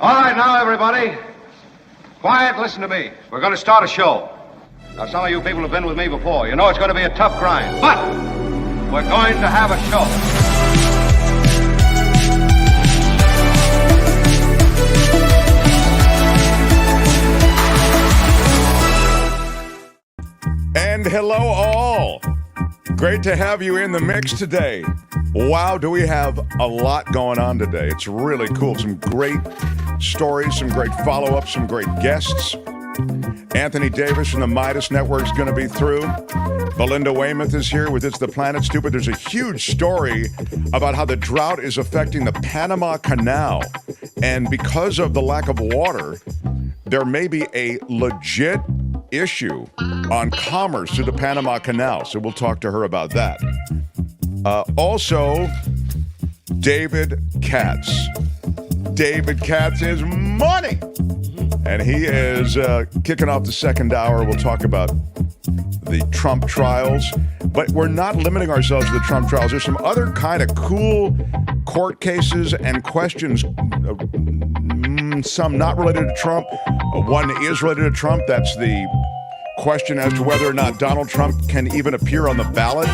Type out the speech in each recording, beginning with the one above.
All right, now, everybody. Quiet, listen to me. We're going to start a show. Now, some of you people have been with me before. You know it's going to be a tough grind. But we're going to have a show. And hello, all. Great to have you in the mix today. Wow, do we have a lot going on today. It's really cool. Some great stories, some great follow-ups, some great guests. Anthony Davis from the Midas Network is going to be through. Belinda Weymouth is here with It's the Planet Stupid. There's a huge story about how the drought is affecting the Panama Canal. And because of the lack of water, there may be a legit issue on commerce through the Panama Canal. So we'll talk to her about that. Also, David Katz. David Katz is money. And he is kicking off the second hour. We'll talk about the Trump trials. But we're not limiting ourselves to the Trump trials. There's some other kind of cool court cases and questions, some not related to Trump. One is related to Trump. That's the question as to whether or not Donald Trump can even appear on the ballot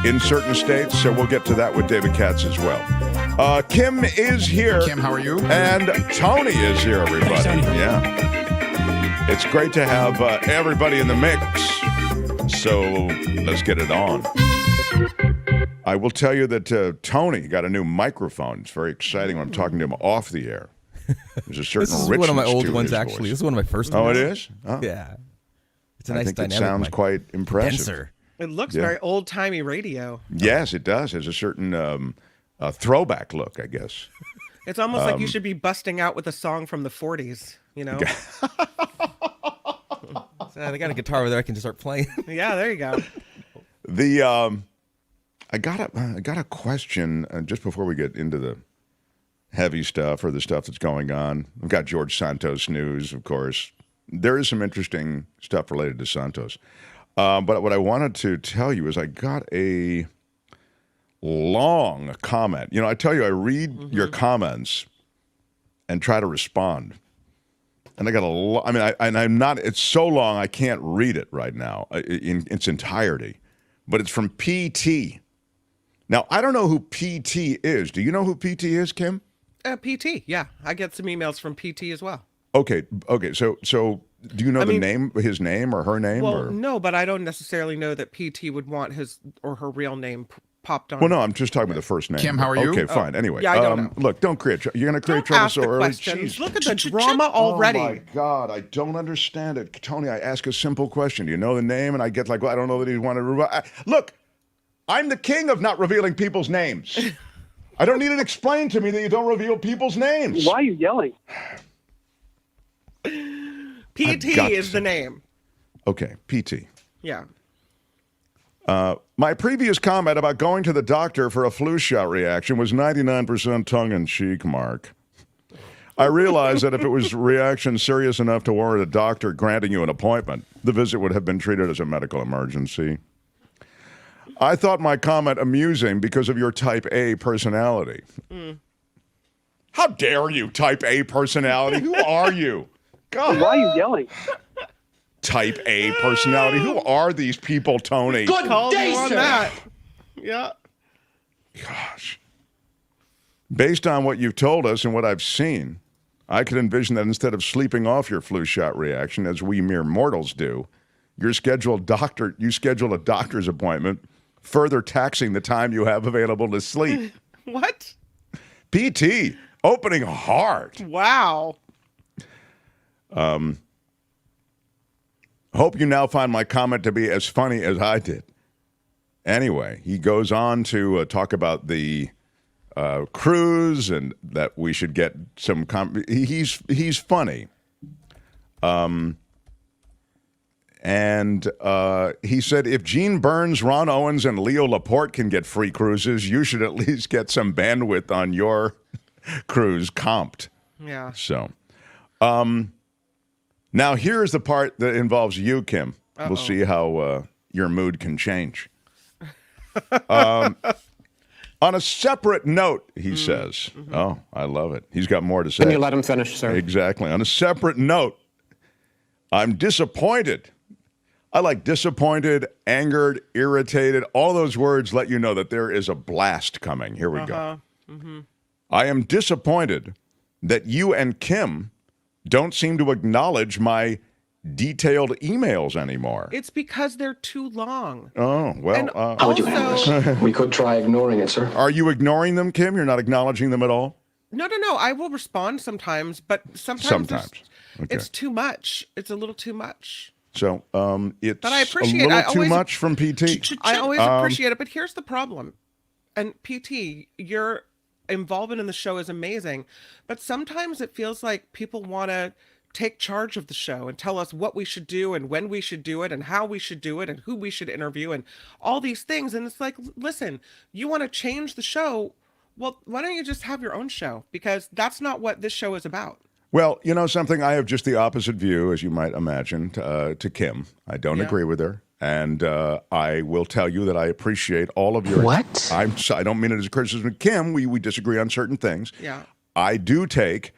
in certain states. So we'll get to that with David Katz as well. Kim is here. Kim, how are you? And Tony is here, everybody. Thanks, Tony. Yeah. It's great to have everybody in the mix. So let's get it on. I will tell you that Tony got a new microphone. It's very exciting when I'm talking to him off the air. There's a certain This is richness one of my old to ones, his actually. voice. This is one of my first Oh, ones. it is? Oh. Yeah. It's a I nice think it dynamic sounds mic. quite impressive. Denser. It looks Yeah. very old-timey radio. Yes, it does. It has a certain throwback look, I guess. It's almost like you should be busting out with a song from the 40s, you know? They got a guitar over there I can just start playing. Yeah, there you go. I got a question just before we get into the heavy stuff or the stuff that's going on. I've got George Santos news, of course. There is some interesting stuff related to Santos. But what I wanted to tell you is I got a long comment. You know, I tell you, I read your comments and try to respond. And I got I'm not, it's so long I can't read it right now in its entirety. But it's from PT. Now, I don't know who PT is. Do you know who PT is, Kim? PT, yeah. I get some emails from PT as well. Okay. So do you know his name or her name? Well, or? no, but I don't necessarily know that PT would want his or her real name popped on. Well, no, I'm just talking about the first name. Kim, how are you? Okay, fine. Anyway, Yeah, I don't know. Look, don't create. You're going to create Don't trouble ask so the early. questions. Jeez. Look at the drama already. Oh my God, I don't understand it, Tony. I ask a simple question. Do you know the name? And I get like, well, I don't know that he wanted to. Look, I'm the king of not revealing people's names. I don't need it explained to me that you don't reveal people's names. Why are you yelling? PT is the name. Okay, PT. Yeah. My previous comment about going to the doctor for a flu shot reaction was 99% tongue-in-cheek, Mark. I realized that if it was reaction serious enough to warrant a doctor granting you an appointment, the visit would have been treated as a medical emergency. I thought my comment amusing because of your type A personality. How dare you, type A personality? Who are you? God. Why are you yelling? Type A personality. Who are these people, Tony? Good day, on that. Yeah. Gosh. Based on what you've told us and what I've seen, I could envision that instead of sleeping off your flu shot reaction, as we mere mortals do, you schedule a doctor's appointment, further taxing the time you have available to sleep. What? PT, opening hard. Wow. Hope you now find my comment to be as funny as I did. Anyway, he goes on to talk about the cruise and that we should get some. He's funny, and he said if Gene Burns, Ron Owens, and Leo Laporte can get free cruises, you should at least get some bandwidth on your cruise comped. Yeah. So, now here's the part that involves you, Kim. We'll see how your mood can change. On a separate note, he says. Oh, I love it. He's got more to say. Can you let him finish, sir? Exactly. On a separate note, I'm disappointed. I like disappointed, angered, irritated. All those words let you know that there is a blast coming. Here we go. I am disappointed that you and Kim don't seem to acknowledge my detailed emails anymore. It's because they're too long. Oh, well. And How would you handle this? We could try ignoring it, sir. Are you ignoring them, Kim? You're not acknowledging them at all? No. I will respond sometimes, but sometimes. It's too much. It's a little too much. So it's but I appreciate, a little too much from PT. I always appreciate it, but here's the problem. And PT, your involvement in the show is amazing, but sometimes it feels like people want to take charge of the show and tell us what we should do and when we should do it and how we should do it and who we should interview and all these things. And it's like, listen, you want to change the show? Well, why don't you just have your own show? Because that's not what this show is about. Well, you know something? I have just the opposite view, as you might imagine, to Kim. I don't agree with her. And I will tell you that I appreciate all of your... What? I don't mean it as a criticism of Kim. We disagree on certain things. Yeah. I do take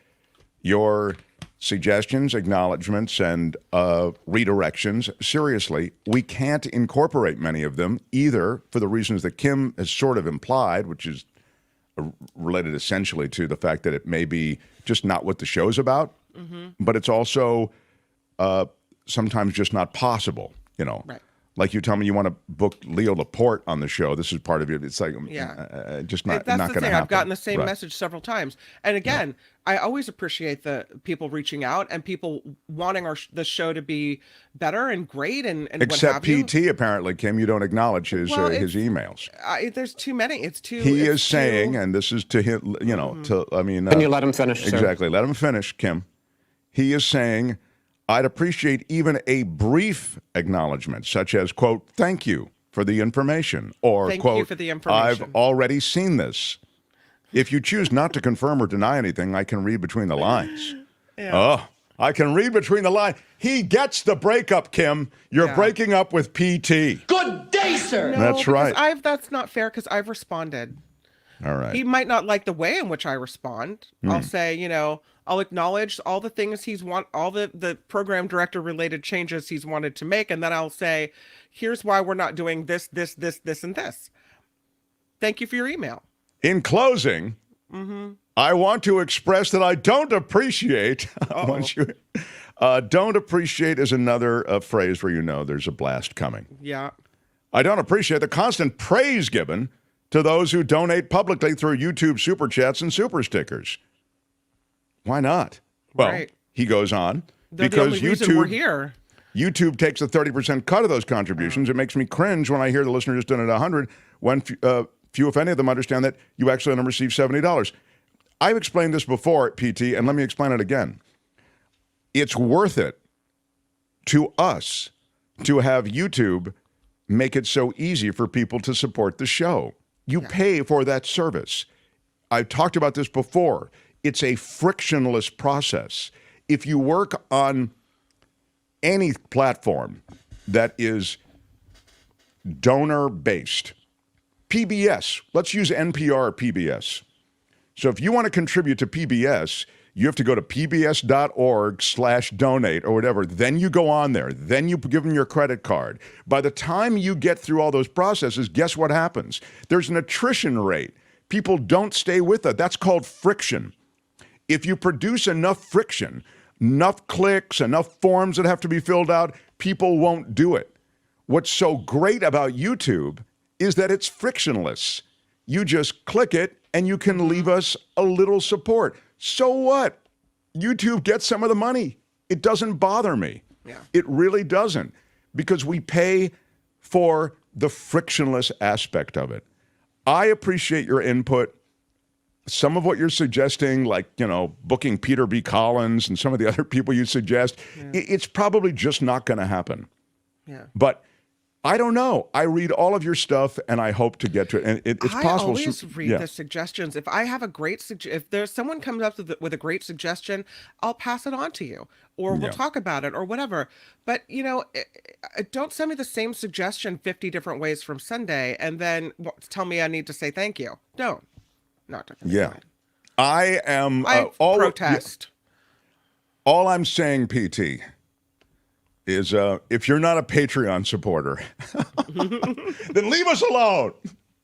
your suggestions, acknowledgments, and redirections seriously. We can't incorporate many of them, either for the reasons that Kim has sort of implied, which is related essentially to the fact that it may be just not what the show's about, but it's also sometimes just not possible, you know. Right. Like you tell me you want to book Leo Laporte on the show. This is part of it. It's like, just not going to happen. I've gotten the same message several times. And again, I always appreciate the people reaching out and people wanting the show to be better and great and except what have PT, you. Apparently, Kim, you don't acknowledge his emails. There's too many. It's too. He is saying, and this is to him, you know, Can you let him finish, sir? Exactly. Let him finish, Kim. He is saying, I'd appreciate even a brief acknowledgement, such as, quote, thank you for the information, or, Thank quote, you for the information. I've already seen this. If you choose not to confirm or deny anything, I can read between the lines. Oh, I can read between the lines. He gets the breakup, Kim. You're breaking up with PT. Good day, sir. No, that's right. That's not fair because I've responded. All right. He might not like the way in which I respond. I'll say, you know, I'll acknowledge all the things all the program director related changes he's wanted to make. And then I'll say, here's why we're not doing this, and this. Thank you for your email. In closing, I want to express that I don't appreciate, don't appreciate is another phrase where you know there's a blast coming. Yeah. I don't appreciate the constant praise given to those who donate publicly through YouTube super chats and super stickers. Why not? Well, he goes on, They're because the only reason we're here. YouTube takes a 30% cut of those contributions. It makes me cringe when I hear the listener just done it 100, when few, if any of them, understand that you actually only receive $70. I've explained this before, PT, and let me explain it again. It's worth it to us to have YouTube make it so easy for people to support the show. You pay for that service. I've talked about this before. It's a frictionless process. If you work on any platform that is donor-based, PBS, let's use NPR or PBS. So if you want to contribute to PBS, you have to go to pbs.org/donate or whatever. Then you go on there. Then you give them your credit card. By the time you get through all those processes, guess what happens? There's an attrition rate. People don't stay with it. That's called friction. If you produce enough friction, enough clicks, enough forms that have to be filled out, people won't do it. What's so great about YouTube is that it's frictionless. You just click it and you can leave us a little support. So what? YouTube gets some of the money. It doesn't bother me. Yeah. It really doesn't, because we pay for the frictionless aspect of it. I appreciate your input. Some of what you're suggesting, like, you know, booking Peter B. Collins and some of the other people you suggest, it's probably just not going to happen. Yeah. But I don't know. I read all of your stuff, and I hope to get to it. And it's possible. I always read the suggestions. If I have a great if there's someone comes up with a great suggestion, I'll pass it on to you, or we'll talk about it, or whatever. But don't send me the same suggestion 50 different ways from Sunday, and then tell me I need to say thank you. Don't. Not to I am. I protest. All I'm saying, PT, is if you're not a Patreon supporter, then leave us alone.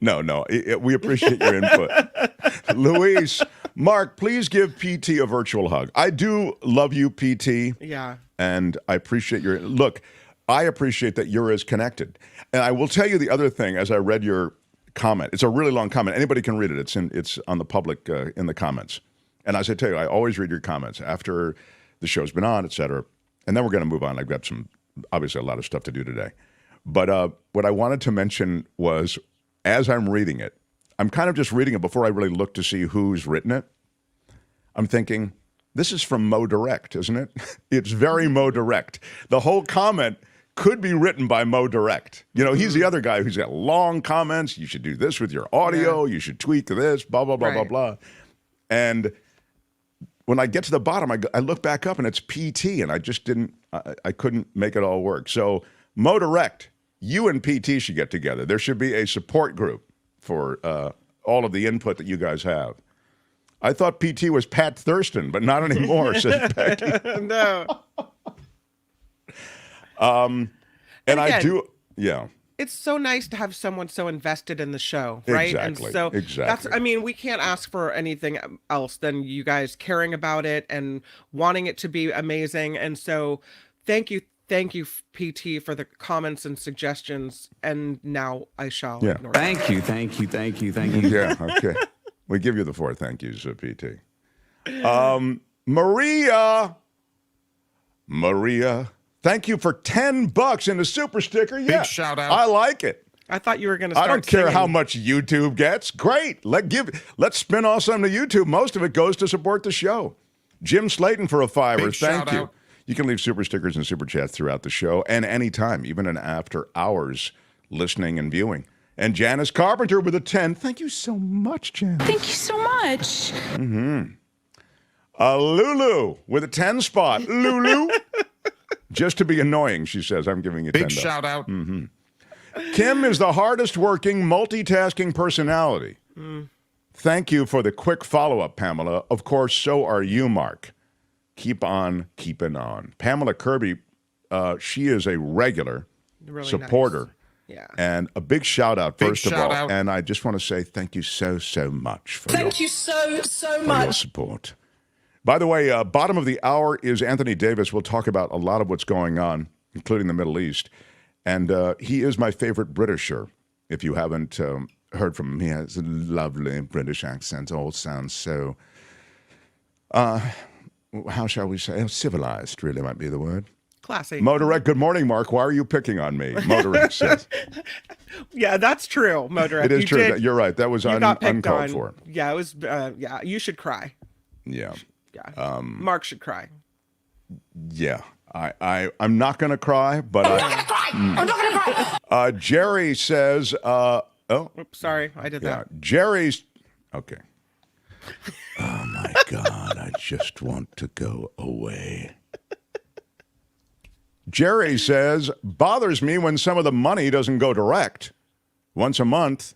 No, we appreciate your input. Luis, Mark, please give PT a virtual hug. I do love you, PT. Yeah. And I appreciate your look. I appreciate that you're as connected. And I will tell you the other thing as I read your comment. It's a really long comment. Anybody can read it. It's on the public in the comments. And as I tell you, I always read your comments after the show's been on, et cetera. And then we're going to move on. I've got obviously a lot of stuff to do today. But what I wanted to mention was, as I'm reading it, I'm kind of just reading it before I really look to see who's written it. I'm thinking, this is from Mo Direct, isn't it? It's very Mo Direct. The whole comment could be written by Mo Direct. He's the other guy who's got long comments. You should do this with your audio. You should tweak this, blah, blah, blah, blah, blah. And when I get to the bottom, I look back up and it's PT, and I just I couldn't make it all work. So Mo Direct, you and PT should get together. There should be a support group for all of the input that you guys have. I thought PT was Pat Thurston, but not anymore, says Becky. No. And again, I do, It's so nice to have someone so invested in the show, right? Exactly. And so exactly. we can't ask for anything else than you guys caring about it and wanting it to be amazing. And so thank you, PT, for the comments and suggestions. And now I shall ignore them. Thank you. Yeah, okay. We give you the 4 thank yous, PT. Maria, thank you for $10 in a super sticker. Yeah, big shout out. I like it. I thought you were going to start I don't care singing. how much YouTube gets. Great. Let's spin off some to YouTube. Most of it goes to support the show. Jim Slayton for a $5. Big Thank you. out. You can leave super stickers and super chats throughout the show and anytime, even in after hours listening and viewing. And Janice Carpenter with a 10. Thank you so much, Janice. Thank you so much. Lulu with a 10 spot. Lulu. Just to be annoying, she says, I'm giving you $10. Big shout out. Kim is the hardest working, multitasking personality. Thank you for the quick follow-up, Pamela. Of course, so are you, Mark. Keep on keeping on. Pamela Kirby, she is a regular supporter. Nice. Yeah. And a big shout out, first of all. Out. And I just want to say thank you so much for you so much. your support. By the way, bottom of the hour is Anthony Davis. We'll talk about a lot of what's going on, including the Middle East. And he is my favorite Britisher. If you haven't heard from him, he has a lovely British accent. All sounds so, how shall we say, civilized, really might be the word. Classy. Motorek, good morning, Mark. Why are you picking on me? Motorek says. Yeah, that's true, Motorek. It is true. You're right. That was uncalled for. Yeah, it was. You should cry. Yeah. Yeah. Mark should cry. Yeah. I'm not going to cry, but I'm not gonna cry. Jerry says, Oops, sorry, I did that. Jerry's, okay. Oh my God, I just want to go away. Jerry says, bothers me when some of the money doesn't go direct. Once a month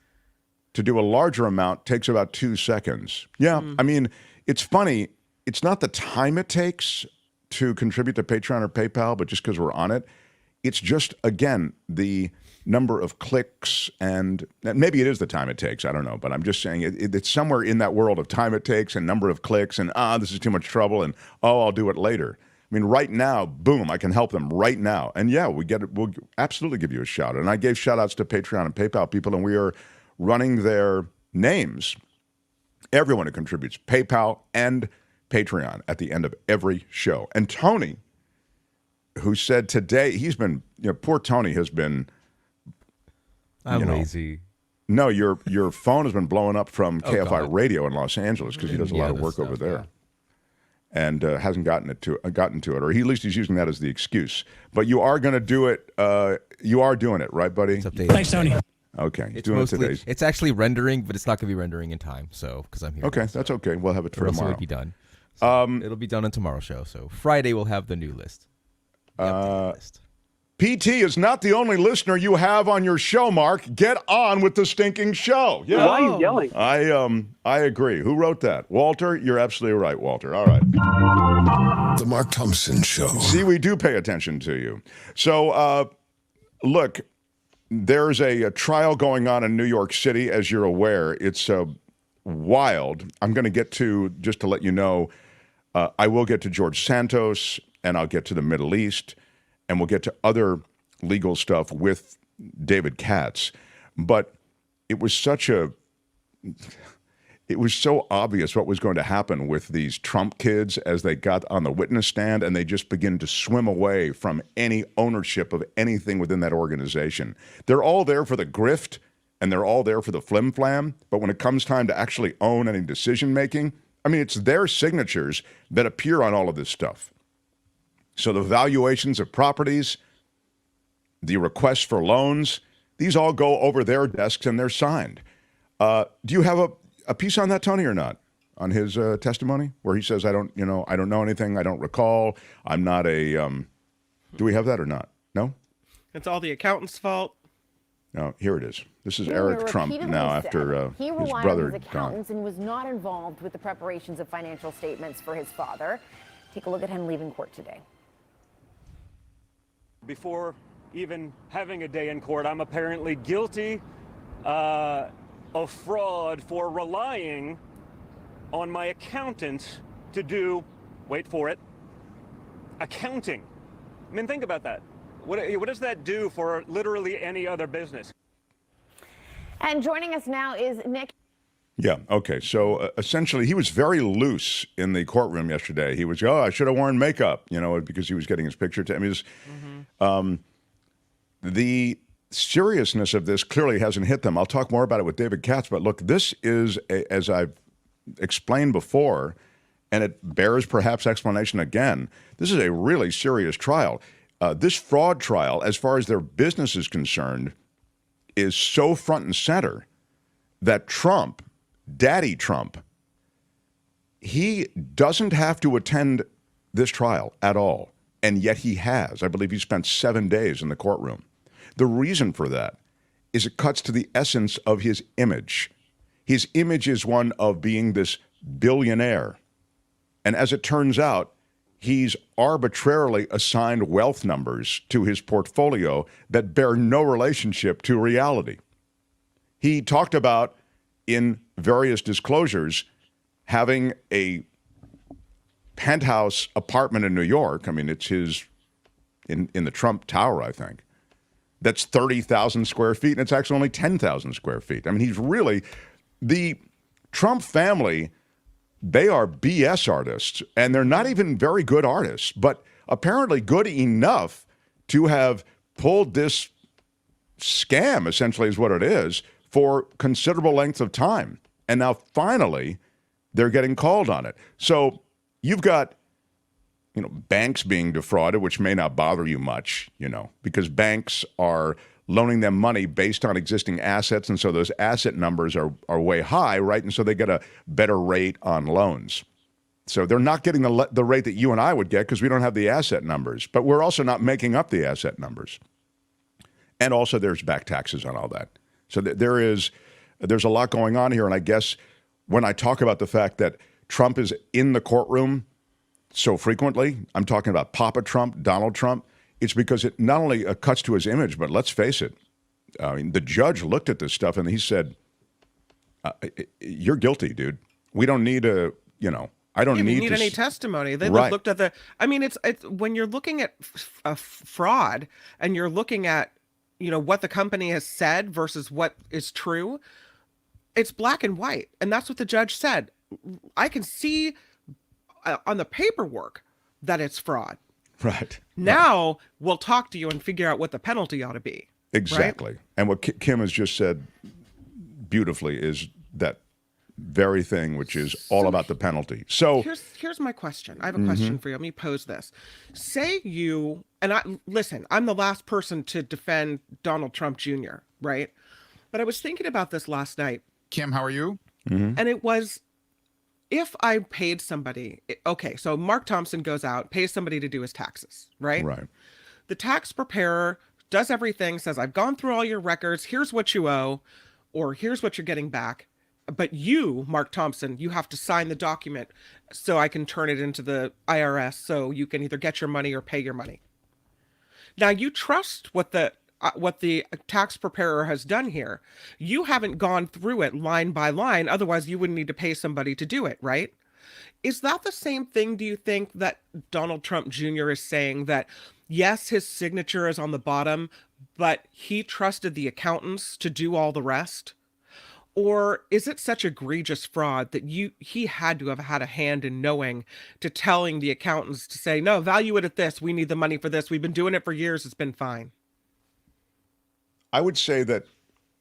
to do a larger amount takes about 2 seconds. Yeah, I mean, it's funny. It's not the time it takes to contribute to Patreon or PayPal, but just because we're on it, it's just, again, the number of clicks and maybe it is the time it takes. I don't know, but I'm just saying it's somewhere in that world of time it takes and number of clicks and, this is too much trouble and, I'll do it later. I mean, right now, boom, I can help them right now. And yeah, we'll absolutely give you a shout out. And I gave shout outs to Patreon and PayPal people, and we are running their names. Everyone who contributes, PayPal and Patreon at the end of every show. And Tony, who said today, he's been, poor Tony has been, I'm lazy. No, your phone has been blowing up from KFI Radio in Los Angeles because he does a lot of work over there. and hasn't gotten to it, or at least he's using that as the excuse. But you are going to do it. You are doing it, right, buddy? It's updated. Thanks, Tony. Okay, he's It's doing mostly, it today. it's actually rendering, but it's not going to be rendering in time. So because I'm here. Okay, now, so that's okay. We'll have it for or else tomorrow. It would be done. So it'll be done on tomorrow's show. So Friday we'll have the new list. The updated list. PT is not the only listener you have on your show, Mark. Get on with the stinking show. Yeah. Why are you yelling? I agree. Who wrote that? Walter? You're absolutely right, Walter. All right. The Mark Thompson Show. See, we do pay attention to you. So, look, there's a trial going on in New York City, as you're aware. It's wild. I'm going to get to, just to let you know, I will get to George Santos, and I'll get to the Middle East, and we'll get to other legal stuff with David Katz. But it was so obvious what was going to happen with these Trump kids as they got on the witness stand, and they just begin to swim away from any ownership of anything within that organization. They're all there for the grift, and they're all there for the flim-flam, but when it comes time to actually own any decision-making, I mean, it's their signatures that appear on all of this stuff. So the valuations of properties, the requests for loans, these all go over their desks and they're signed. Do you have a piece on that, Tony, or not? On his testimony, where he says, I don't know anything, I don't recall, I'm not a, do we have that or not? No? It's all the accountant's fault. No, here it is. This is Eric Trump now after he his relied brother on his accountants and was not involved with the preparations of financial statements for his father. Take a look at him leaving court today. Before even having a day in court, I'm apparently guilty of fraud for relying on my accountant to do, wait for it, accounting. I mean, think about that. What does that do for literally any other business? And joining us now is Nick. Yeah, okay. So essentially, he was very loose in the courtroom yesterday. He was, I should have worn makeup, because he was getting his picture. The seriousness of this clearly hasn't hit them. I'll talk more about it with David Katz. But look, this is, as I've explained before, and it bears perhaps explanation again, this is a really serious trial. This fraud trial, as far as their business is concerned, is so front and center that Trump, Daddy Trump, he doesn't have to attend this trial at all, and yet he has. I believe he spent 7 days in the courtroom. The reason for that is it cuts to the essence of his image. His image is one of being this billionaire, and as it turns out, he's arbitrarily assigned wealth numbers to his portfolio that bear no relationship to reality. He talked about, in various disclosures, having a penthouse apartment in New York. I mean, it's his, in the Trump Tower, I think. That's 30,000 square feet, and it's actually only 10,000 square feet. I mean, he's really, the Trump family, they are BS artists, and they're not even very good artists, but apparently good enough to have pulled this scam, essentially is what it is, for considerable lengths of time. And now finally, they're getting called on it. So you've got, banks being defrauded, which may not bother you much, because banks are loaning them money based on existing assets, and so those asset numbers are way high, right? And so they get a better rate on loans. So they're not getting the rate that you and I would get because we don't have the asset numbers, but we're also not making up the asset numbers. And also there's back taxes on all that. So there's a lot going on here, and I guess when I talk about the fact that Trump is in the courtroom so frequently, I'm talking about Papa Trump, Donald Trump, it's because it not only cuts to his image, but let's face it, I mean, the judge looked at this stuff and he said, you're guilty, dude. We don't need I don't need any testimony. They right. looked at it's when you're looking at fraud and you're looking at, what the company has said versus what is true, it's black and white. And that's what the judge said. I can see on the paperwork that it's fraud. Right. Now we'll talk to you and figure out what the penalty ought to be. Exactly. Right? And what Kim has just said beautifully is that very thing, which is all about the penalty. So here's my question. I have a question for you. Let me pose this. Say you, and I'm the last person to defend Donald Trump Jr., right? But I was thinking about this last night. Kim, how are you? And it was, if I paid somebody, okay, so Mark Thompson goes out, pays somebody to do his taxes, right? Right. The tax preparer does everything, says, I've gone through all your records, here's what you owe, or here's what you're getting back. But you, Mark Thompson, you have to sign the document so I can turn it into the IRS so you can either get your money or pay your money. Now, you trust what the tax preparer has done here. You haven't gone through it line by line. Otherwise, you wouldn't need to pay somebody to do it, right? Is that the same thing, do you think, that Donald Trump Jr. is saying, that yes, his signature is on the bottom, but he trusted the accountants to do all the rest? Or is it such egregious fraud that he had to have had a hand in knowing, to telling the accountants to say, no, value it at this. We need the money for this. We've been doing it for years. It's been fine. I would say that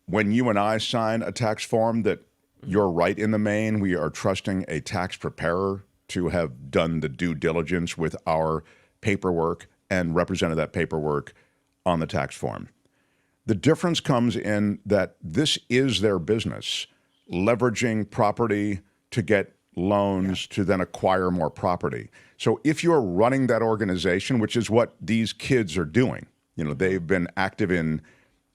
when you and I sign a tax form, that you're right in the main. We are trusting a tax preparer to have done the due diligence with our paperwork and represented that paperwork on the tax form. The difference comes in that this is their business, leveraging property to get loans to then acquire more property. So if you're running that organization, which is what these kids are doing, they've been active in,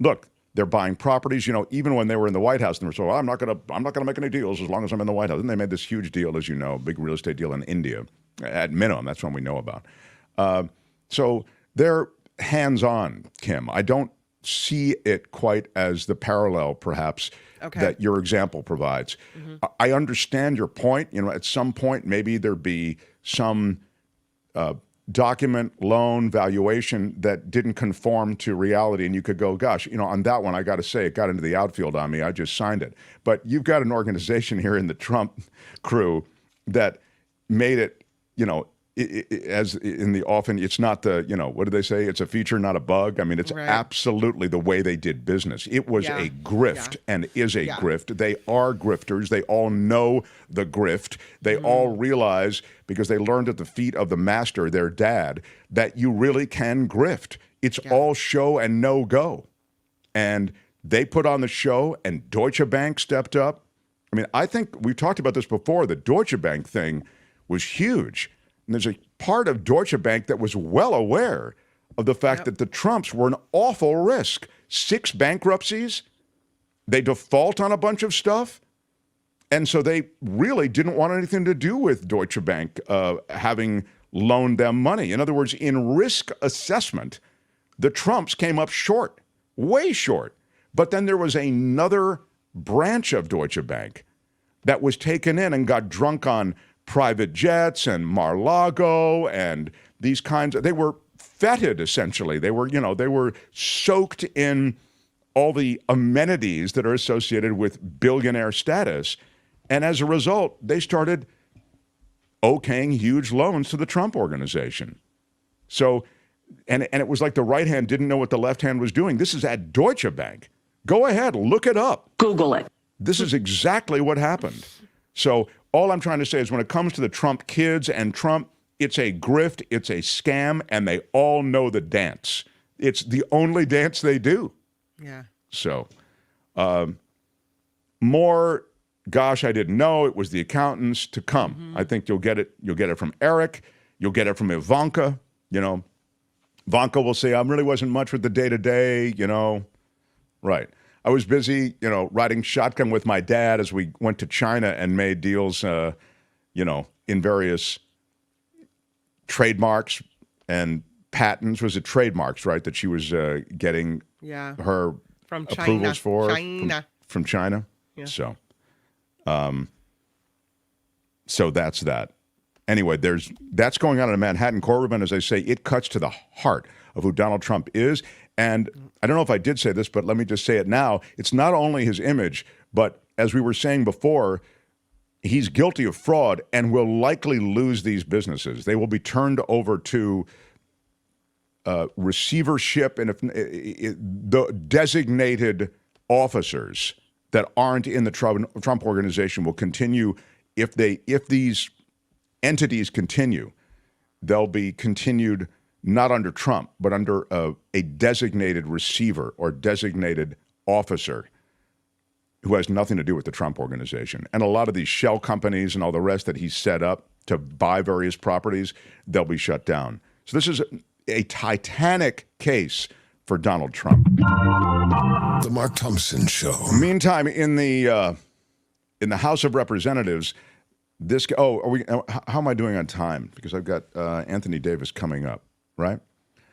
look, they're buying properties, even when they were in the White House, and they were so, I'm not gonna make any deals as long as I'm in the White House. And they made this huge deal, as you know, big real estate deal in India, at minimum. That's one we know about. So they're hands-on, Kim. I don't see it quite as the parallel, perhaps, that your example provides. I understand your point. At some point, maybe there'd be some document, loan, valuation that didn't conform to reality, and you could go, gosh, on that one, I got to say, it got into the outfield on me. I just signed it. But you've got an organization here in the Trump crew that made it, as in the often, it's not the, what do they say? It's a feature, not a bug. I mean, it's absolutely the way they did business. It was a grift and is a grift. They are grifters. They all know the grift. They all realize, because they learned at the feet of the master, their dad, that you really can grift. It's all show and no go. And they put on the show, and Deutsche Bank stepped up. I mean, I think we've talked about this before. The Deutsche Bank thing was huge. And there's a part of Deutsche Bank that was well aware of the fact that the Trumps were an awful risk. 6 bankruptcies. They default on a bunch of stuff. And so they really didn't want anything to do with Deutsche Bank having loaned them money. In other words, in risk assessment, the Trumps came up short, way short. But then there was another branch of Deutsche Bank that was taken in and got drunk on private jets and Mar-a-Lago and these kinds of, they were feted essentially. They were, they were soaked in all the amenities that are associated with billionaire status. And as a result, they started okaying huge loans to the Trump organization. So, and it was like the right hand didn't know what the left hand was doing. This is at Deutsche Bank. Go ahead, look it up. Google it. This is exactly what happened. So all I'm trying to say is when it comes to the Trump kids and Trump, it's a grift, it's a scam, and they all know the dance. It's the only dance they do. Yeah. So more, gosh, I didn't know. It was the accountants to come. I think you'll get it. You'll get it from Eric. You'll get it from Ivanka. Ivanka will say, I really wasn't much with the day-to-day, Right. I was busy, riding shotgun with my dad as we went to China and made deals, in various trademarks and patents. Was it trademarks, right, that she was getting her from approvals China. From China? Yeah. So that's that. Anyway, that's going on in Manhattan. Corbin, as I say, it cuts to the heart of who Donald Trump is. And I don't know if I did say this, but let me just say it now. It's not only his image, but as we were saying before, he's guilty of fraud and will likely lose these businesses. They will be turned over to receivership, and if the designated officers that aren't in the Trump organization will continue. If these entities continue, they'll be continued not under Trump, but under a designated receiver or designated officer who has nothing to do with the Trump organization. And a lot of these shell companies and all the rest that he's set up to buy various properties, they'll be shut down. So this is a titanic case for Donald Trump. The Mark Thompson Show. Meantime, in the House of Representatives, how am I doing on time? Because I've got Anthony Davis coming up, right?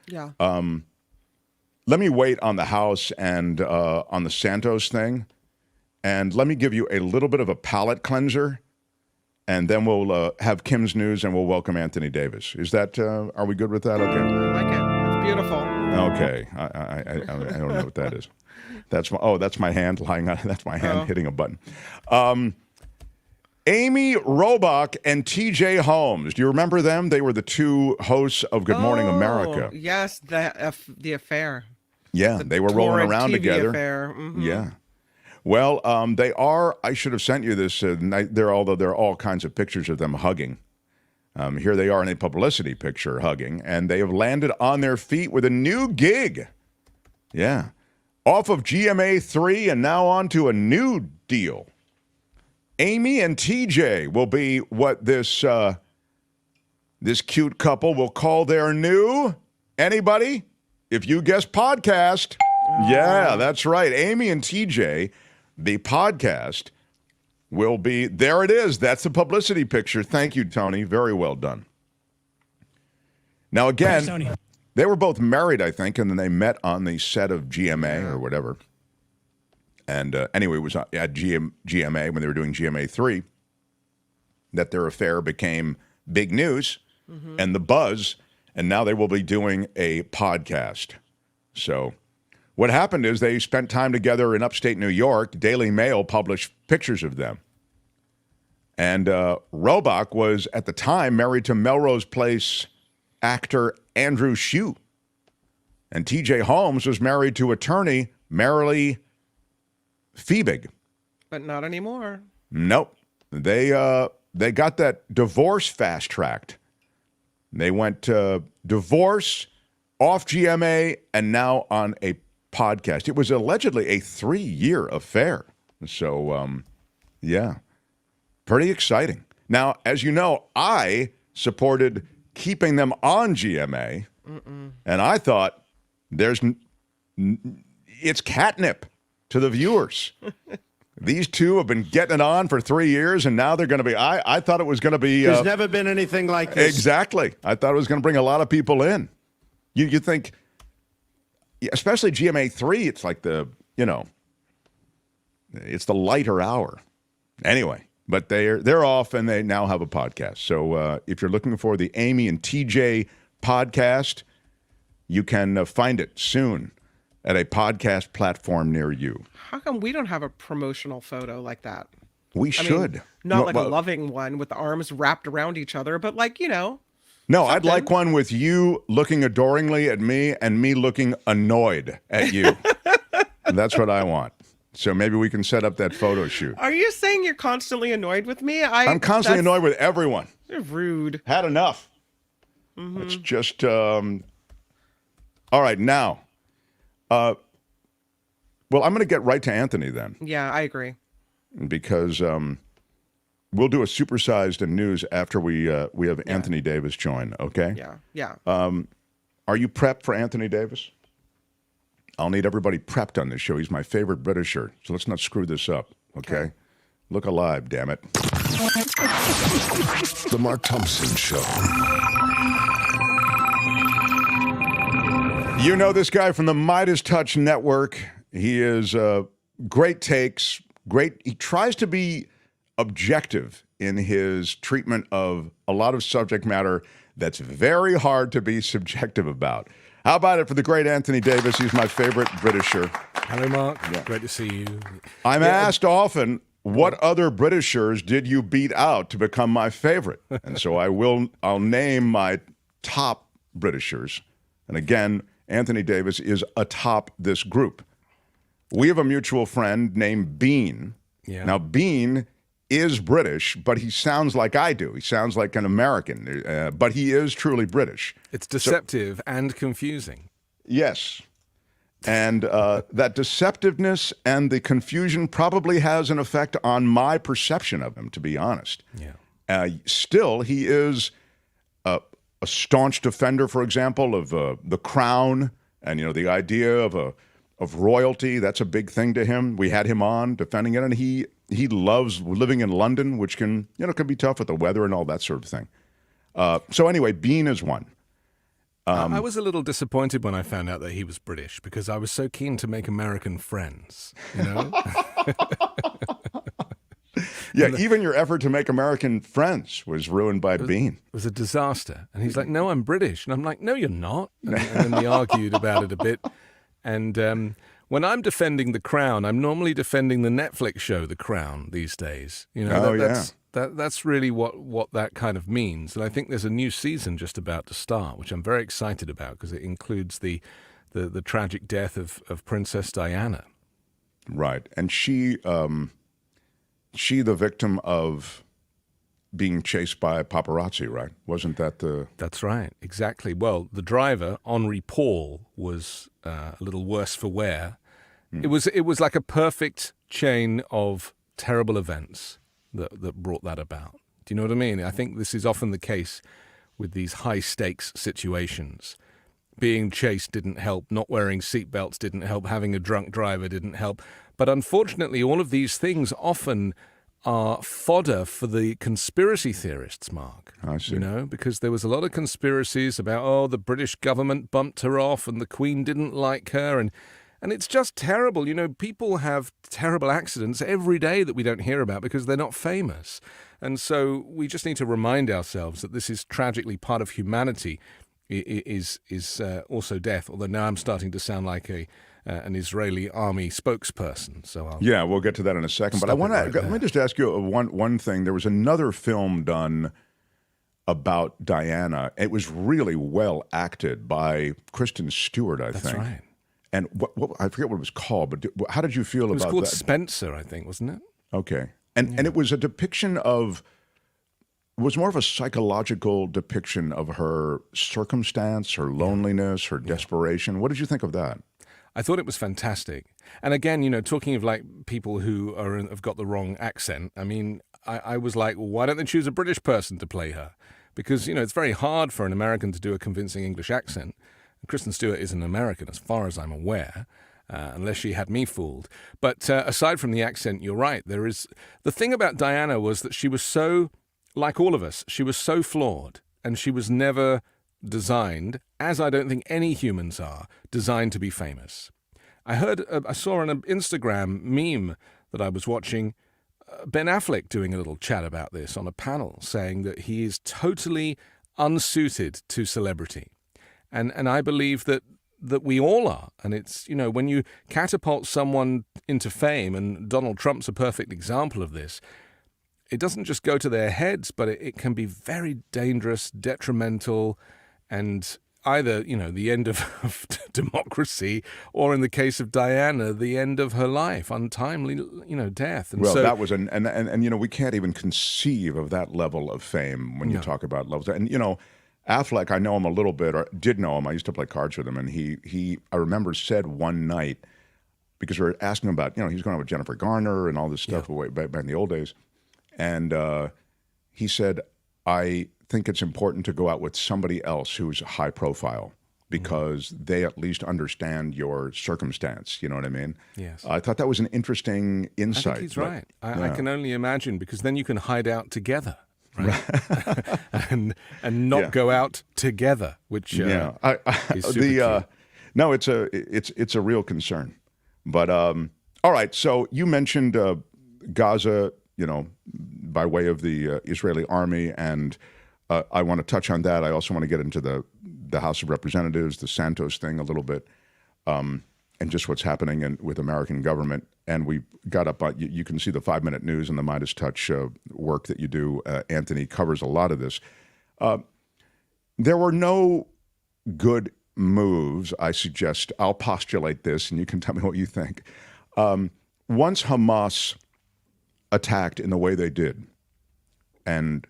Yeah. Let me wait on the House and on the Santos thing, and let me give you a little bit of a palate cleanser, and then we'll have Kim's news and we'll welcome Anthony Davis. Is that? Are we good with that? Okay. I like it. It's beautiful. Okay. I don't know what that is. That's my hand lying on. That's my hand hitting a button. Amy Robach and T.J. Holmes. Do you remember them? They were the two hosts of Good Morning America. Yes, the affair. Yeah, they were rolling around TV together. Affair. Mm-hmm. Yeah. Well, they are. I should have sent you this. Although there are all kinds of pictures of them hugging. Here they are in a publicity picture hugging, and they have landed on their feet with a new gig. Yeah. Off of GMA 3 and now on to a new deal. Amy and TJ will be what this cute couple will call their new, anybody? If you guess podcast. Yeah, that's right. Amy and TJ, the podcast, will be, there it is. That's the publicity picture. Thank you, Tony. Very well done. Now, again, Thanks, Tony. They were both married, I think, and then they met on the set of GMA or whatever. And anyway, it was at GMA when they were doing GMA 3 that their affair became big news and the buzz, and now they will be doing a podcast. So what happened is they spent time together in upstate New York. Daily Mail published pictures of them. And Robach was, at the time, married to Melrose Place actor Andrew Shue. And T.J. Holmes was married to attorney Marilee Fiebig. But not anymore. Nope. They got that divorce fast-tracked. They went divorce, off GMA, and now on a podcast. It was allegedly a 3-year affair. So, yeah, pretty exciting. Now, as you know, I supported keeping them on GMA, and I thought it's catnip to the viewers. These two have been getting it on for 3 years, and now they're going to be, I thought it was going to be. There's never been anything like this. Exactly. I thought it was going to bring a lot of people in. You think, especially GMA 3, it's like it's the lighter hour. Anyway, but they're off, and they now have a podcast. So if you're looking for the Amy and TJ podcast, you can find it soon at a podcast platform near you. How come we don't have a promotional photo like that? We should. Not a loving one with the arms wrapped around each other, but No, something. I'd like one with you looking adoringly at me and me looking annoyed at you. That's what I want. So maybe we can set up that photo shoot. Are you saying you're constantly annoyed with me? I'm constantly annoyed with everyone. You're rude. Had enough. It's just, all right, now. Well, I'm going to get right to Anthony then. Yeah, I agree. Because we'll do a supersized news after we have Anthony Davis join, okay? Yeah. Are you prepped for Anthony Davis? I'll need everybody prepped on this show. He's my favorite Britisher, so let's not screw this up, okay? Look alive, damn it. The Mark Thompson Show. You know this guy from the Midas Touch Network. He is great takes, great. He tries to be objective in his treatment of a lot of subject matter that's very hard to be subjective about. How about it for the great Anthony Davis? He's my favorite Britisher. Hello, Mark. Yeah. Great to see you. I'm asked often, what other Britishers did you beat out to become my favorite? And so I'll name my top Britishers. And again, Anthony Davis is atop this group. We have a mutual friend named Bean. Yeah. Now, Bean is British, but he sounds like I do. He sounds like an American, but he is truly British. It's deceptive and confusing. Yes. And that deceptiveness and the confusion probably has an effect on my perception of him, to be honest. Yeah. Still, he is a staunch defender, for example, of the crown and, the idea of royalty. That's a big thing to him. We had him on defending it, and he loves living in London, which can be tough with the weather and all that sort of thing. So anyway, Bean is one. I was a little disappointed when I found out that he was British because I was so keen to make American friends, Yeah, even your effort to make American friends was ruined by Bean. It was a disaster. And he's like, no, I'm British. And I'm like, no, you're not. And then we argued about it a bit. And when I'm defending The Crown, I'm normally defending the Netflix show The Crown these days. That's really what that kind of means. And I think there's a new season just about to start, which I'm very excited about because it includes the tragic death of Princess Diana. Right. And she the victim of being chased by paparazzi, right? Wasn't that the... That's right, exactly. Well, the driver, Henri Paul, was a little worse for wear. It was like a perfect chain of terrible events that brought that about. Do you know what I mean? I think this is often the case with these high-stakes situations. Being chased didn't help, not wearing seatbelts didn't help, having a drunk driver didn't help. But unfortunately, all of these things often are fodder for the conspiracy theorists, Mark. I see. Because there was a lot of conspiracies about, the British government bumped her off and the Queen didn't like her. And it's just terrible. People have terrible accidents every day that we don't hear about because they're not famous. And so we just need to remind ourselves that this is tragically part of humanity, is also death. Although now I'm starting to sound like an Israeli army spokesperson. So we'll get to that in a second. But let me just ask you one thing. There was another film done about Diana. It was really well acted by Kristen Stewart, I think. That's right. And what I forget what it was called, but how did you feel about that? It was called Spencer, I think, wasn't it? Okay. And it was a depiction of... It was more of a psychological depiction of her circumstance, her loneliness, her desperation. What did you think of that? I thought it was fantastic. And again, talking of like people who have got the wrong accent, I mean, I was like, well, why don't they choose a British person to play her? Because, it's very hard for an American to do a convincing English accent. Kristen Stewart is an American, as far as I'm aware, unless she had me fooled. But aside from the accent, you're right. The thing about Diana was that she was so... Like all of us, she was so flawed, and she was never designed, as I don't think any humans are, designed to be famous. I saw on an Instagram meme that I was watching Ben Affleck doing a little chat about this on a panel, saying that he is totally unsuited to celebrity. And I believe that we all are. And it's, when you catapult someone into fame, and Donald Trump's a perfect example of this, it doesn't just go to their heads, but it can be very dangerous, detrimental, and either, the end of democracy, or in the case of Diana, the end of her life, untimely, death. And that was and we can't even conceive of that level of fame when you talk about levels. And Affleck, I know him a little bit, or did know him. I used to play cards with him, and he I remember said one night, because we were asking him about, he's going out with Jennifer Garner and all this stuff way back in the old days. And he said, I think it's important to go out with somebody else who's high profile because they at least understand your circumstance. You know what I mean? Yes. I thought that was an interesting insight. I think he's right. I can only imagine, because then you can hide out together. Right. and not go out together, which is super cute. No, it's a real concern. But all right, so you mentioned Gaza, by way of the Israeli army, and I want to touch on that. I also want to get into the House of Representatives, the Santos thing a little bit, and just what's happening with American government. And we got up, you can see the 5-Minute News and the Midas Touch work that you do. Anthony covers a lot of this. There were no good moves, I suggest. I'll postulate this, and you can tell me what you think, Once Hamas attacked in the way they did and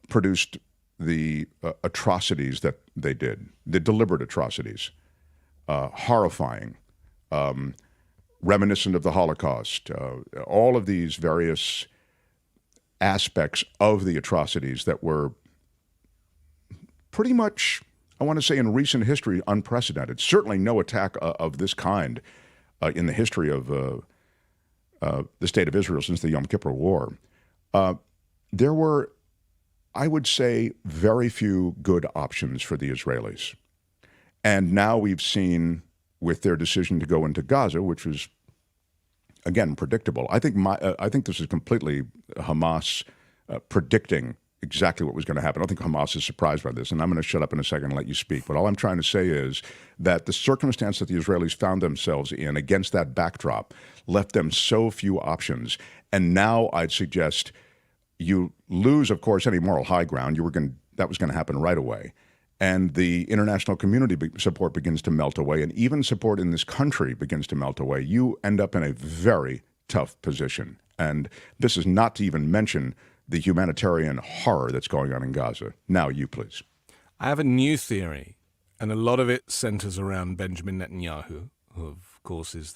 produced the atrocities that they did, the deliberate atrocities, horrifying, reminiscent of the Holocaust, all of these various aspects of the atrocities that were pretty much, I want to say in recent history, unprecedented. Certainly no attack of this kind in the history of the State of Israel since the Yom Kippur War. There were, I would say, very few good options for the Israelis. And now we've seen, with their decision to go into Gaza, which was, again, predictable. I think this is completely Hamas predicting exactly what was going to happen. I don't think Hamas is surprised by this, and I'm going to shut up in a second and let you speak. But all I'm trying to say is that the circumstance that the Israelis found themselves in against that backdrop left them so few options. And now I'd suggest you lose, of course, any moral high ground. That was going to happen right away. And the international community support begins to melt away, and even support in this country begins to melt away. You end up in a very tough position. And this is not to even mention the humanitarian horror that's going on in Gaza. Now you, please. I have a new theory, and a lot of it centers around Benjamin Netanyahu, who, of course, is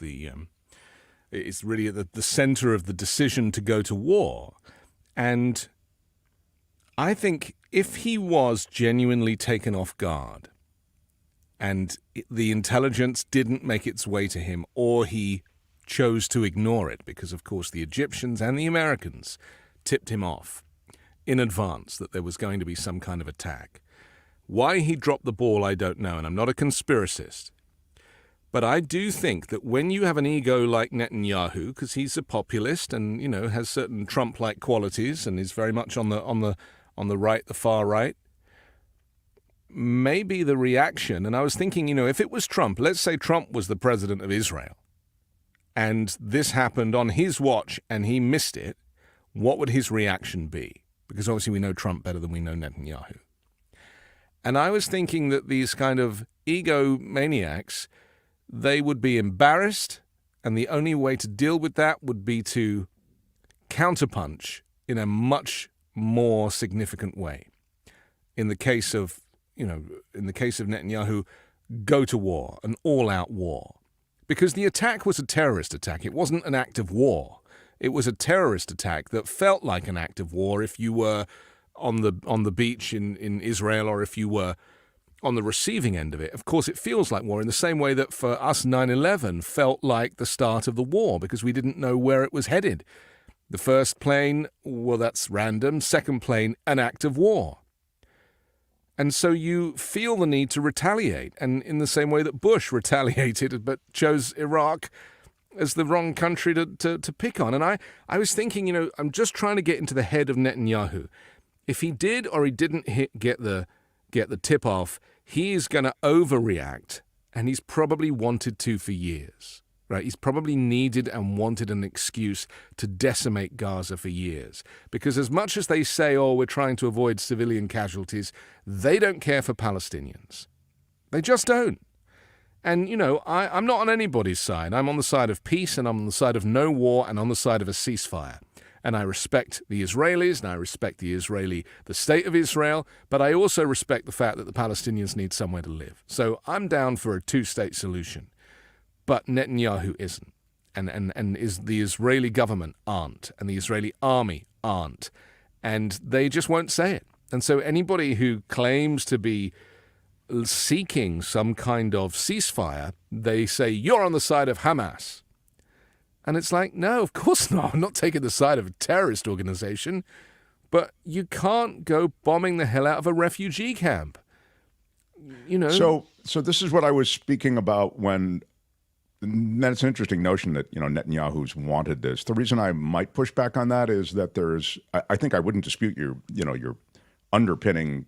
it's really at the center of the decision to go to war. And I think if he was genuinely taken off guard and the intelligence didn't make its way to him, or he chose to ignore it, because, of course, the Egyptians and the Americans tipped him off in advance that there was going to be some kind of attack. Why he dropped the ball, I don't know, and I'm not a conspiracist. But I do think that when you have an ego like Netanyahu, because he's a populist and, has certain Trump-like qualities and is very much on the right, the far right, maybe the reaction, and I was thinking, if it was Trump, let's say Trump was the president of Israel, and this happened on his watch and he missed it, what would his reaction be? Because obviously we know Trump better than we know Netanyahu. And I was thinking that these kind of egomaniacs, they would be embarrassed, and the only way to deal with that would be to counterpunch in a much more significant way. In the case of Netanyahu, go to war, an all-out war. Because the attack was a terrorist attack. It wasn't an act of war. It was a terrorist attack that felt like an act of war if you were on the beach in Israel, or if you were on the receiving end of it. Of course, it feels like war in the same way that for us 9/11 felt like the start of the war, because we didn't know where it was headed. The first plane, well, that's random. Second plane, an act of war. And so you feel the need to retaliate. And in the same way that Bush retaliated but chose Iraq as the wrong country to pick on. And I was thinking, I'm just trying to get into the head of Netanyahu. If he did or he didn't get the tip off, he is going to overreact, and he's probably wanted to for years, right? He's probably needed and wanted an excuse to decimate Gaza for years. Because as much as they say, we're trying to avoid civilian casualties, they don't care for Palestinians. They just don't. And, I'm not on anybody's side. I'm on the side of peace, and I'm on the side of no war, and on the side of a ceasefire. And I respect the Israelis, and I respect the state of Israel, but I also respect the fact that the Palestinians need somewhere to live. So I'm down for a two-state solution. But Netanyahu isn't. And is the Israeli government aren't, and the Israeli army aren't. And they just won't say it. And so anybody who claims to be seeking some kind of ceasefire, they say, you're on the side of Hamas. And it's like, no, of course not. I'm not taking the side of a terrorist organization. But you can't go bombing the hell out of a refugee camp. So this is what I was speaking about when. That's an interesting notion that, Netanyahu's wanted this. The reason I might push back on that is that I think I wouldn't dispute your underpinning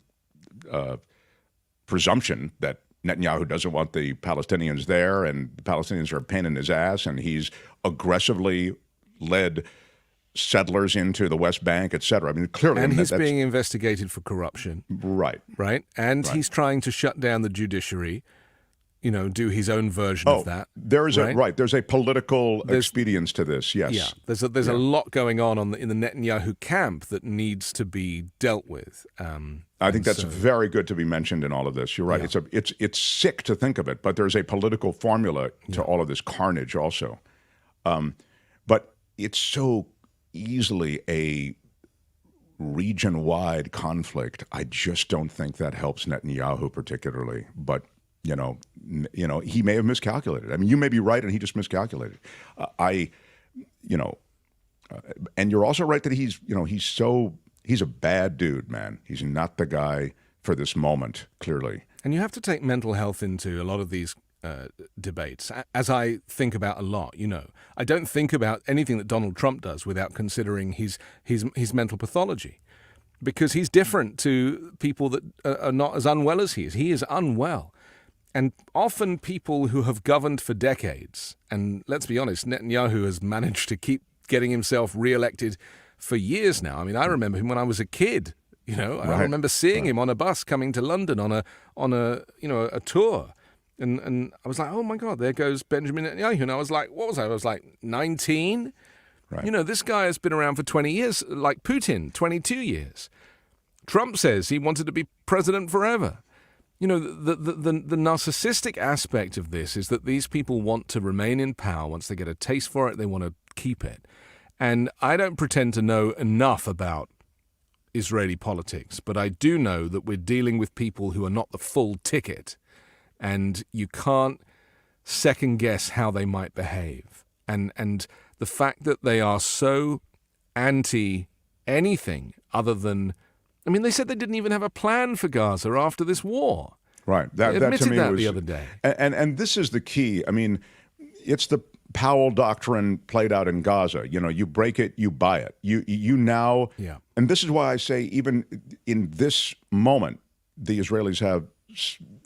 presumption that Netanyahu doesn't want the Palestinians there, and the Palestinians are a pain in his ass, and he's aggressively led settlers into the West Bank, et cetera. I mean, clearly. And he's being investigated for corruption. Right. Right? And he's trying to shut down the judiciary. do his own version of that. There's a political expedience to this. Yes. Yeah. There's a lot going on in the Netanyahu camp that needs to be dealt with. I think that's very good to be mentioned in all of this. You're right. Yeah. It's sick to think of it, but there's a political formula to all of this carnage also. But it's so easily a region-wide conflict. I just don't think that helps Netanyahu particularly. But he may have miscalculated. I mean, you may be right, and he just miscalculated. And you're also right that he's a bad dude, man. He's not the guy for this moment, clearly. And you have to take mental health into a lot of these debates, as I think about a lot. I don't think about anything that Donald Trump does without considering his mental pathology, because he's different to people that are not as unwell as he is. He is unwell. And often people who have governed for decades, and let's be honest, Netanyahu has managed to keep getting himself reelected for years now. I mean, I remember him when I was a kid. I remember seeing him on a bus coming to London on a tour. And I was like, oh my God, there goes Benjamin Netanyahu. And I was like, what was I? I was like 19. Right. This guy has been around for 20 years, like Putin, 22 years. Trump says he wanted to be president forever. The narcissistic aspect of this is that these people want to remain in power. Once they get a taste for it, they want to keep it. And I don't pretend to know enough about Israeli politics, but I do know that we're dealing with people who are not the full ticket, and you can't second guess how they might behave. And the fact that they are so anti anything other than, they said they didn't even have a plan for Gaza after this war. Right. They admitted to me that was the other day. And this is the key. It's the Powell doctrine played out in Gaza. You break it, you buy it. You now, and this is why I say even in this moment, the Israelis have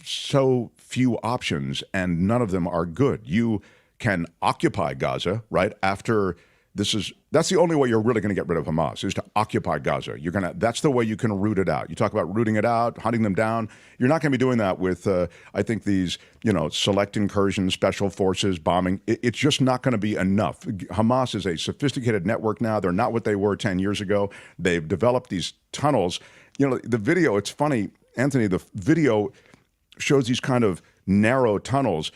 so few options and none of them are good. You can occupy Gaza, right? After that's the only way you're really going to get rid of Hamas, is to occupy Gaza. That's the way you can root it out. You talk about rooting it out, hunting them down. You're not going to be doing that with, I think, these, select incursions, special forces, bombing. It's just not going to be enough. Hamas is a sophisticated network now. They're not what they were 10 years ago. They've developed these tunnels. The video, it's funny, Anthony, the video shows these kind of narrow tunnels.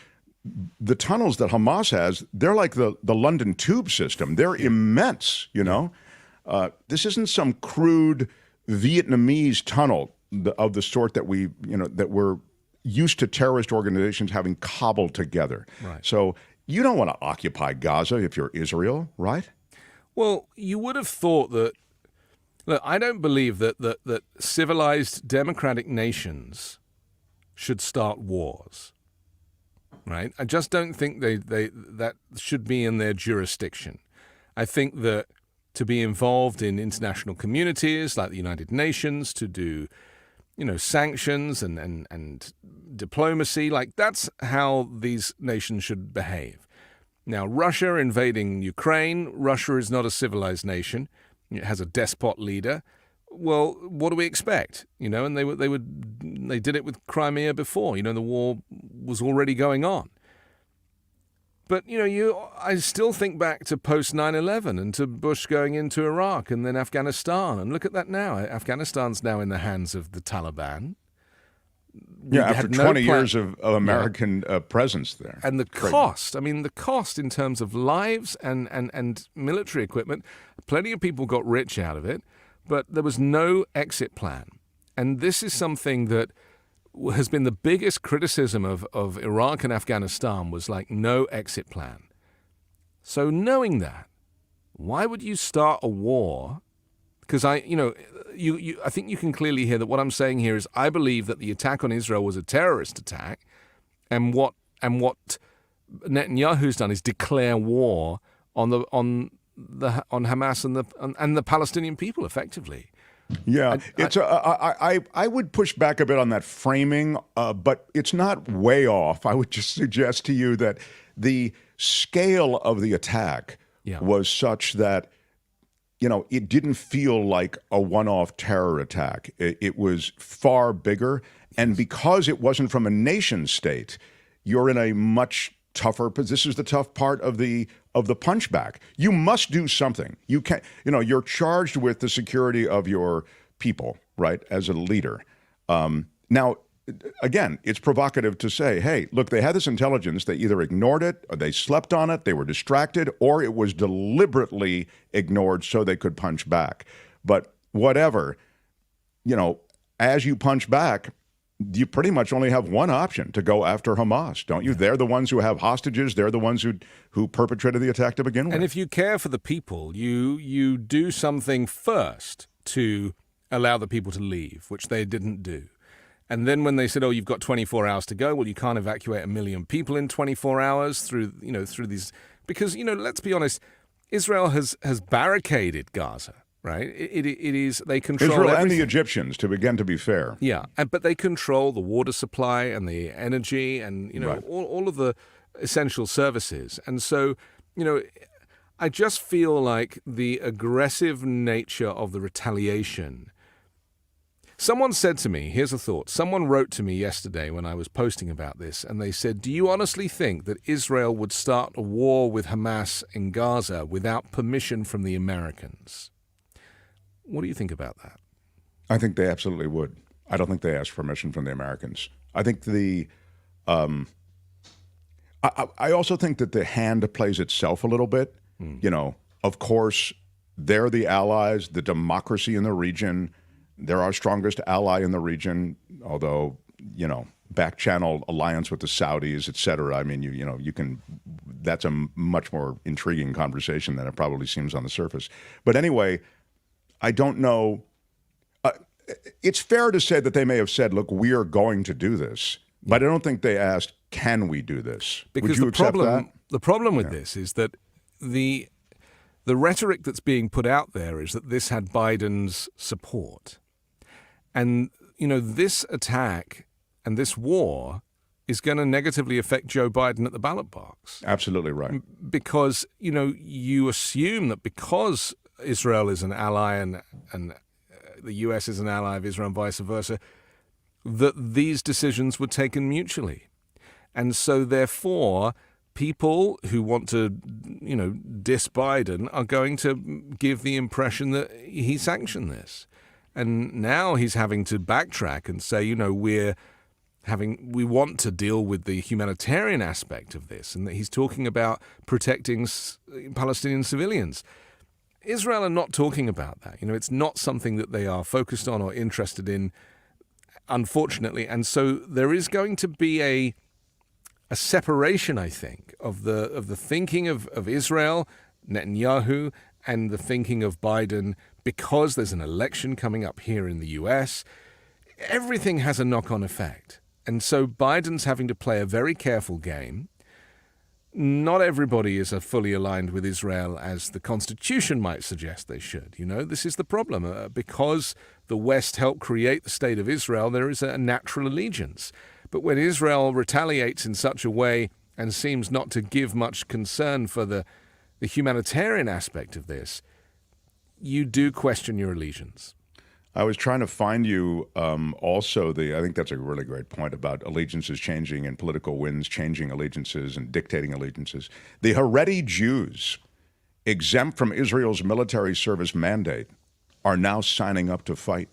The tunnels that Hamas has, they're like the London Tube system. They're immense, This isn't some crude Vietnamese tunnel of the sort that that we're used to terrorist organizations having cobbled together. Right. So you don't want to occupy Gaza if you're Israel, right? Well, you would have thought that. Look, I don't believe that civilized democratic nations should start wars. Right? I just don't think they that should be in their jurisdiction. I think that to be involved in international communities like the United Nations, to do, sanctions and diplomacy, like that's how these nations should behave. Now, Russia invading Ukraine, Russia is not a civilized nation. It has a despot leader. Well, what do we expect? And they did it with Crimea before. The war was already going on. But I still think back to post 9/11 and to Bush going into Iraq and then Afghanistan, and look at that now. Afghanistan's now in the hands of the Taliban. After 20 years of American presence there. And the cost, the cost in terms of lives and military equipment, plenty of people got rich out of it. But there was no exit plan. And this is something that has been the biggest criticism of Iraq and Afghanistan, was like no exit plan. So knowing that, why would you start a war? Because I think you can clearly hear that what I'm saying here is I believe that the attack on Israel was a terrorist attack, and what Netanyahu's done is declare war on Hamas and the Palestinian people, effectively. Yeah, I would push back a bit on that framing, but it's not way off. I would just suggest to you that the scale of the attack was such that, it didn't feel like a one-off terror attack. It was far bigger, and because it wasn't from a nation state, you're in a much tougher position. This is the tough part of the punchback. You must do something. You can't, you're charged with the security of your people, right, as a leader. Now, again, it's provocative to say, hey, look, they had this intelligence. They either ignored it, or they slept on it, they were distracted, or it was deliberately ignored so they could punch back. But whatever, as you punch back, you pretty much only have one option, to go after Hamas, don't you? They're the ones who have hostages. They're the ones who perpetrated the attack to begin with. And if you care for the people, you do something first to allow the people to leave, which they didn't do. And then when they said, oh, you've got 24 hours to go, well, you can't evacuate 1 million people in 24 hours through these, because, let's be honest, Israel has barricaded Gaza. Right, it is. They control Israel everything. And the Egyptians, to be fair. Yeah, but they control the water supply and the energy, and right. all of the essential services. And so, I just feel like the aggressive nature of the retaliation. Someone said to me, here's a thought. Someone wrote to me yesterday when I was posting about this, and they said, do you honestly think that Israel would start a war with Hamas in Gaza without permission from the Americans? What do you think about that? I think they absolutely would. I don't think they asked permission from the Americans. I think I also think that the hand plays itself a little bit. Of course, they're the allies, the democracy in the region. They're our strongest ally in the region, although, back-channel alliance with the Saudis, et cetera. I mean, you can, that's a much more intriguing conversation than it probably seems on the surface. But anyway, I don't know. It's fair to say that they may have said, look, we are going to do this. But I don't think they asked, can we do this? Because Would you accept that? The problem with this is that the rhetoric that's being put out there is that this had Biden's support. And, this attack and this war is going to negatively affect Joe Biden at the ballot box. Absolutely right. Because, you assume that because Israel is an ally and the U.S. is an ally of Israel and vice versa, that these decisions were taken mutually. And so, therefore, people who want to, diss Biden are going to give the impression that he sanctioned this. And now he's having to backtrack and say, we want to deal with the humanitarian aspect of this, and that he's talking about protecting Palestinian civilians. Israel are not talking about that. It's not something that they are focused on or interested in, unfortunately. And so there is going to be a separation, I think, of the thinking of Israel, Netanyahu, and the thinking of Biden, because there's an election coming up here in the U.S. Everything has a knock-on effect. And so Biden's having to play a very careful game. Not everybody is fully aligned with Israel as the Constitution might suggest they should. This is the problem. Because the West helped create the State of Israel, there is a natural allegiance. But when Israel retaliates in such a way and seems not to give much concern for the humanitarian aspect of this, you do question your allegiance. I was trying to find you also I think that's a really great point about allegiances changing and political winds changing allegiances and dictating allegiances. The Haredi Jews, exempt from Israel's military service mandate, are now signing up to fight.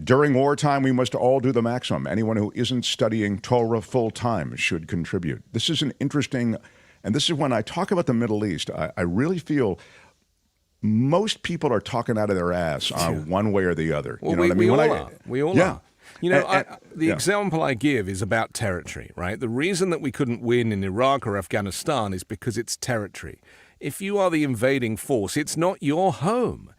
During wartime, we must all do the maximum. Anyone who isn't studying Torah full-time should contribute. This is an interesting, and this is when I talk about the Middle East, I really feel most people are talking out of their ass one way or the other. Well, you know what I mean? We all are. The example I give is about territory, right? The reason that we couldn't win in Iraq or Afghanistan is because it's territory. If you are the invading force, it's not your home.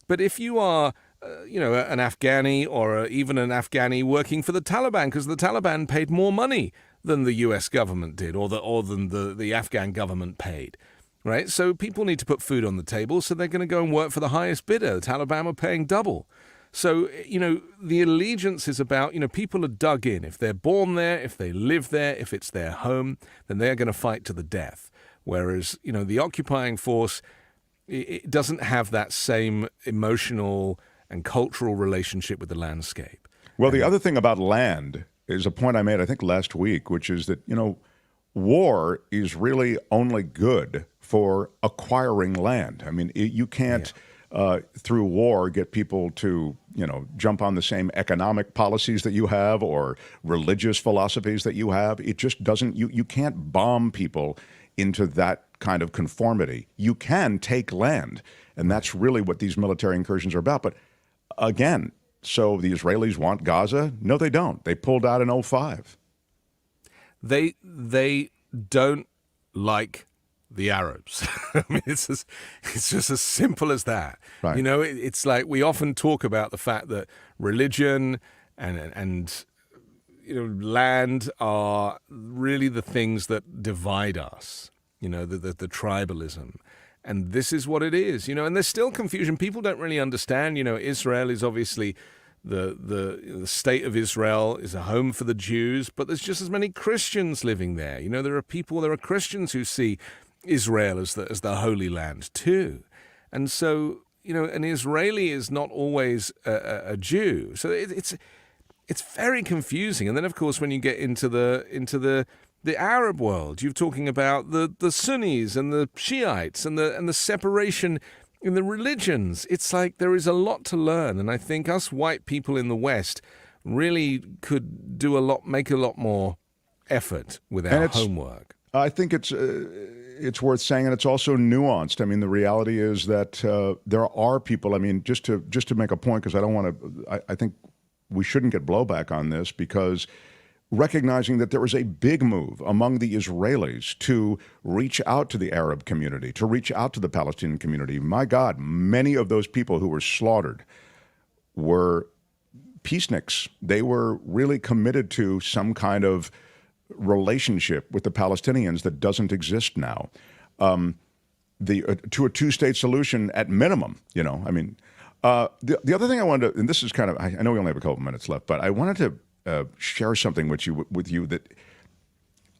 But if you are, an Afghani or even an Afghani working for the Taliban, because the Taliban paid more money than the U.S. government did or than the Afghan government paid. Right, so people need to put food on the table, so they're going to go and work for the highest bidder. The Taliban are paying double. So, the allegiance is about, people are dug in. If they're born there, if they live there, if it's their home, then they're going to fight to the death. Whereas, the occupying force, it doesn't have that same emotional and cultural relationship with the landscape. Well, the other thing about land is a point I made, I think, last week, which is that, war is really only good for acquiring land. I mean, you can't, through war, get people to, jump on the same economic policies that you have or religious philosophies that you have. It just doesn't, you can't bomb people into that kind of conformity. You can take land, and that's really what these military incursions are about. But again, so the Israelis want Gaza? No, they don't. They pulled out in 2005. They don't like the Arabs. I mean, it's just as simple as that. Right. It's like we often talk about the fact that religion and land are really the things that divide us. The tribalism. And this is what it is, and there's still confusion. People don't really understand, Israel is obviously the state of Israel is a home for the Jews, but there's just as many Christians living there. There are Christians who see Israel as the Holy Land too. And so, an Israeli is not always a Jew. So it's very confusing. And then, of course, when you get into the Arab world, you're talking about the Sunnis and the Shiites and the separation in the religions. It's like there is a lot to learn, and I think us white people in the West really could make a lot more effort with our homework. I think it's worth saying, and it's also nuanced. I mean, the reality is that there are people. I mean, just to make a point, because I don't want to. I think we shouldn't get blowback on this, because recognizing that there was a big move among the Israelis to reach out to the Arab community, to reach out to the Palestinian community. My God, many of those people who were slaughtered were peaceniks. They were really committed to some kind of relationship with the Palestinians that doesn't exist now. To a two-state solution at minimum, I mean, the other thing I wanted to, and this is kind of, I know we only have a couple minutes left, but I wanted to share something with you that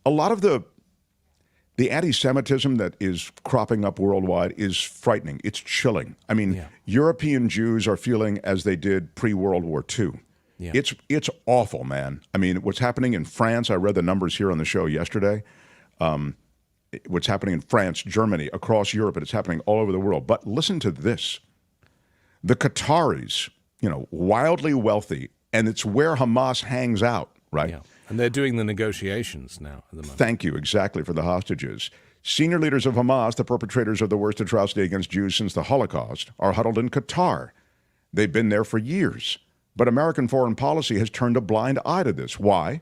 a lot of the anti-Semitism that is cropping up worldwide is frightening. It's chilling. I mean, European Jews are feeling as they did pre-World War II. Yeah. It's awful, man. I mean, what's happening in France, I read the numbers here on the show yesterday. What's happening in France, Germany, across Europe, and it's happening all over the world. But listen to this. The Qataris, wildly wealthy, and it's where Hamas hangs out, right? Yeah. And they're doing the negotiations now at the moment. Thank you, exactly, for the hostages. Senior leaders of Hamas, the perpetrators of the worst atrocity against Jews since the Holocaust, are huddled in Qatar. They've been there for years. But American foreign policy has turned a blind eye to this. Why?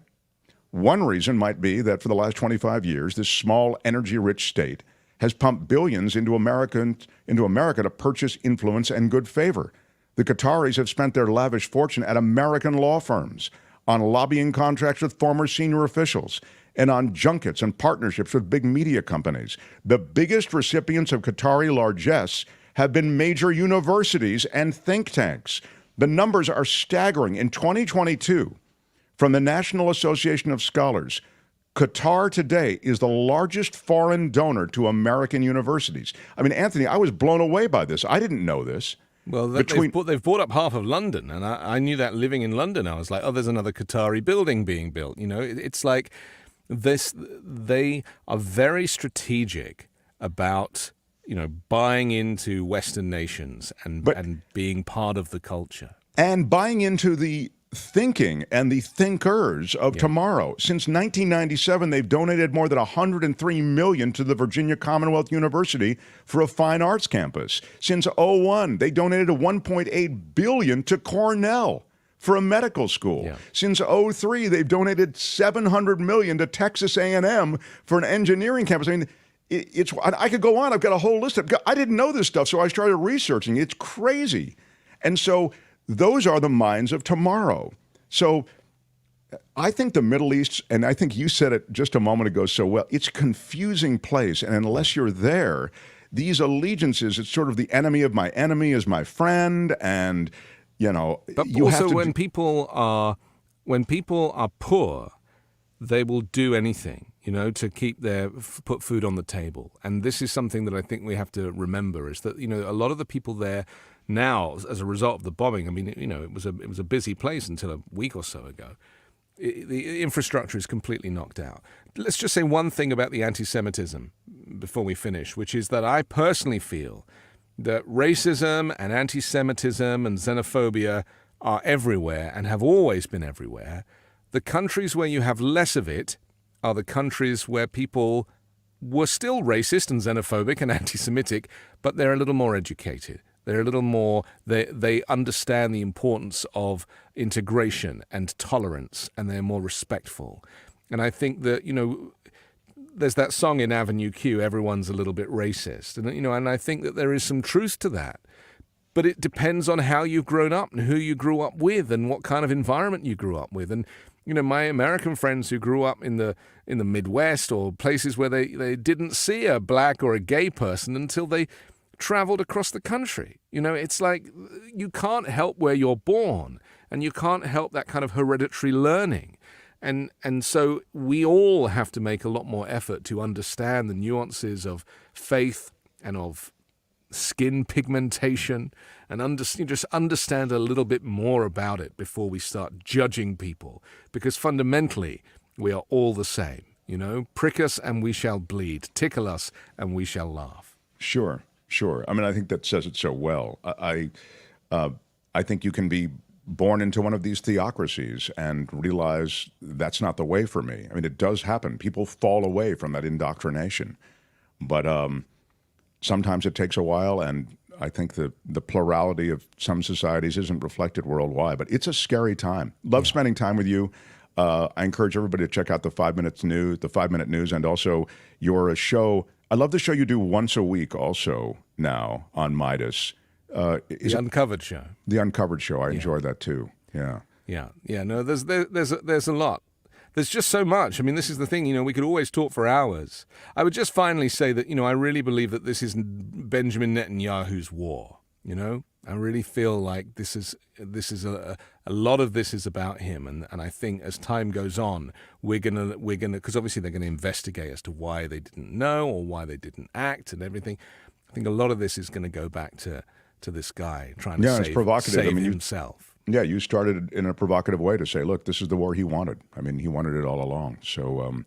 One reason might be that for the last 25 years, this small, energy-rich state has pumped billions into America to purchase influence and good favor. The Qataris have spent their lavish fortune at American law firms, on lobbying contracts with former senior officials, and on junkets and partnerships with big media companies. The biggest recipients of Qatari largesse have been major universities and think tanks. The numbers are staggering. In 2022, from the National Association of Scholars, Qatar today is the largest foreign donor to American universities. I mean, Anthony, I was blown away by this. I didn't know this. Well, they've bought up half of London, and I knew that living in London. I was like, oh, there's another Qatari building being built. It's like this. They are very strategic about, buying into Western nations and being part of the culture. And buying into the thinking and the thinkers of tomorrow. Since 1997, they've donated more than $103 million to the Virginia Commonwealth University for a fine arts campus. Since 2001, they donated $1.8 billion to Cornell for a medical school. Yeah. Since 2003, they've donated $700 million to Texas A&M for an engineering campus. I mean, I could go on. I've got a whole list. I didn't know this stuff, so I started researching. It's crazy. And so those are the minds of tomorrow. So I think the Middle East, and I think you said it just a moment ago so well, it's a confusing place. And unless you're there, these allegiances, it's sort of the enemy of my enemy is my friend. And, But also when people are poor, they will do anything, to keep put food on the table. And this is something that I think we have to remember is that, a lot of the people there now, as a result of the bombing, I mean, it was a busy place until a week or so ago. the infrastructure is completely knocked out. Let's just say one thing about the anti-Semitism before we finish, which is that I personally feel that racism and anti-Semitism and xenophobia are everywhere and have always been everywhere. The countries where you have less of it are the countries where people were still racist and xenophobic and anti-Semitic, but they're a little more educated. They're a little more, they understand the importance of integration and tolerance, and they're more respectful. And I think that, there's that song in Avenue Q, everyone's a little bit racist. And, and I think that there is some truth to that. But it depends on how you've grown up and who you grew up with and what kind of environment you grew up with. And, my American friends who grew up in the Midwest or places where they didn't see a black or a gay person until they traveled across the country. It's like you can't help where you're born, and you can't help that kind of hereditary learning. And so we all have to make a lot more effort to understand the nuances of faith and of skin pigmentation, and just understand a little bit more about it before we start judging people, because fundamentally we are all the same. Prick us and we shall bleed, tickle us and we shall laugh. Sure. I mean, I think that says it so well. I think you can be born into one of these theocracies and realize that's not the way for me. I mean, it does happen. People fall away from that indoctrination, but sometimes it takes a while, and I think the plurality of some societies isn't reflected worldwide. But it's a scary time. Love spending time with you. I encourage everybody to check out the 5 Minute News, and also your show. I love the show you do once a week also now on Midas. The Uncovered Show. The Uncovered Show. I enjoy that too. Yeah. No, there's a lot. There's just so much. I mean, this is the thing, we could always talk for hours. I would just finally say that, I really believe that this is Benjamin Netanyahu's war, I really feel like this is a lot of this is about him. And I think as time goes on, we're gonna, because obviously they're going to investigate as to why they didn't know or why they didn't act and everything. I think a lot of this is going to go back to this guy trying to save himself. Yeah, you started in a provocative way to say, look, this is the war he wanted. I mean, he wanted it all along. So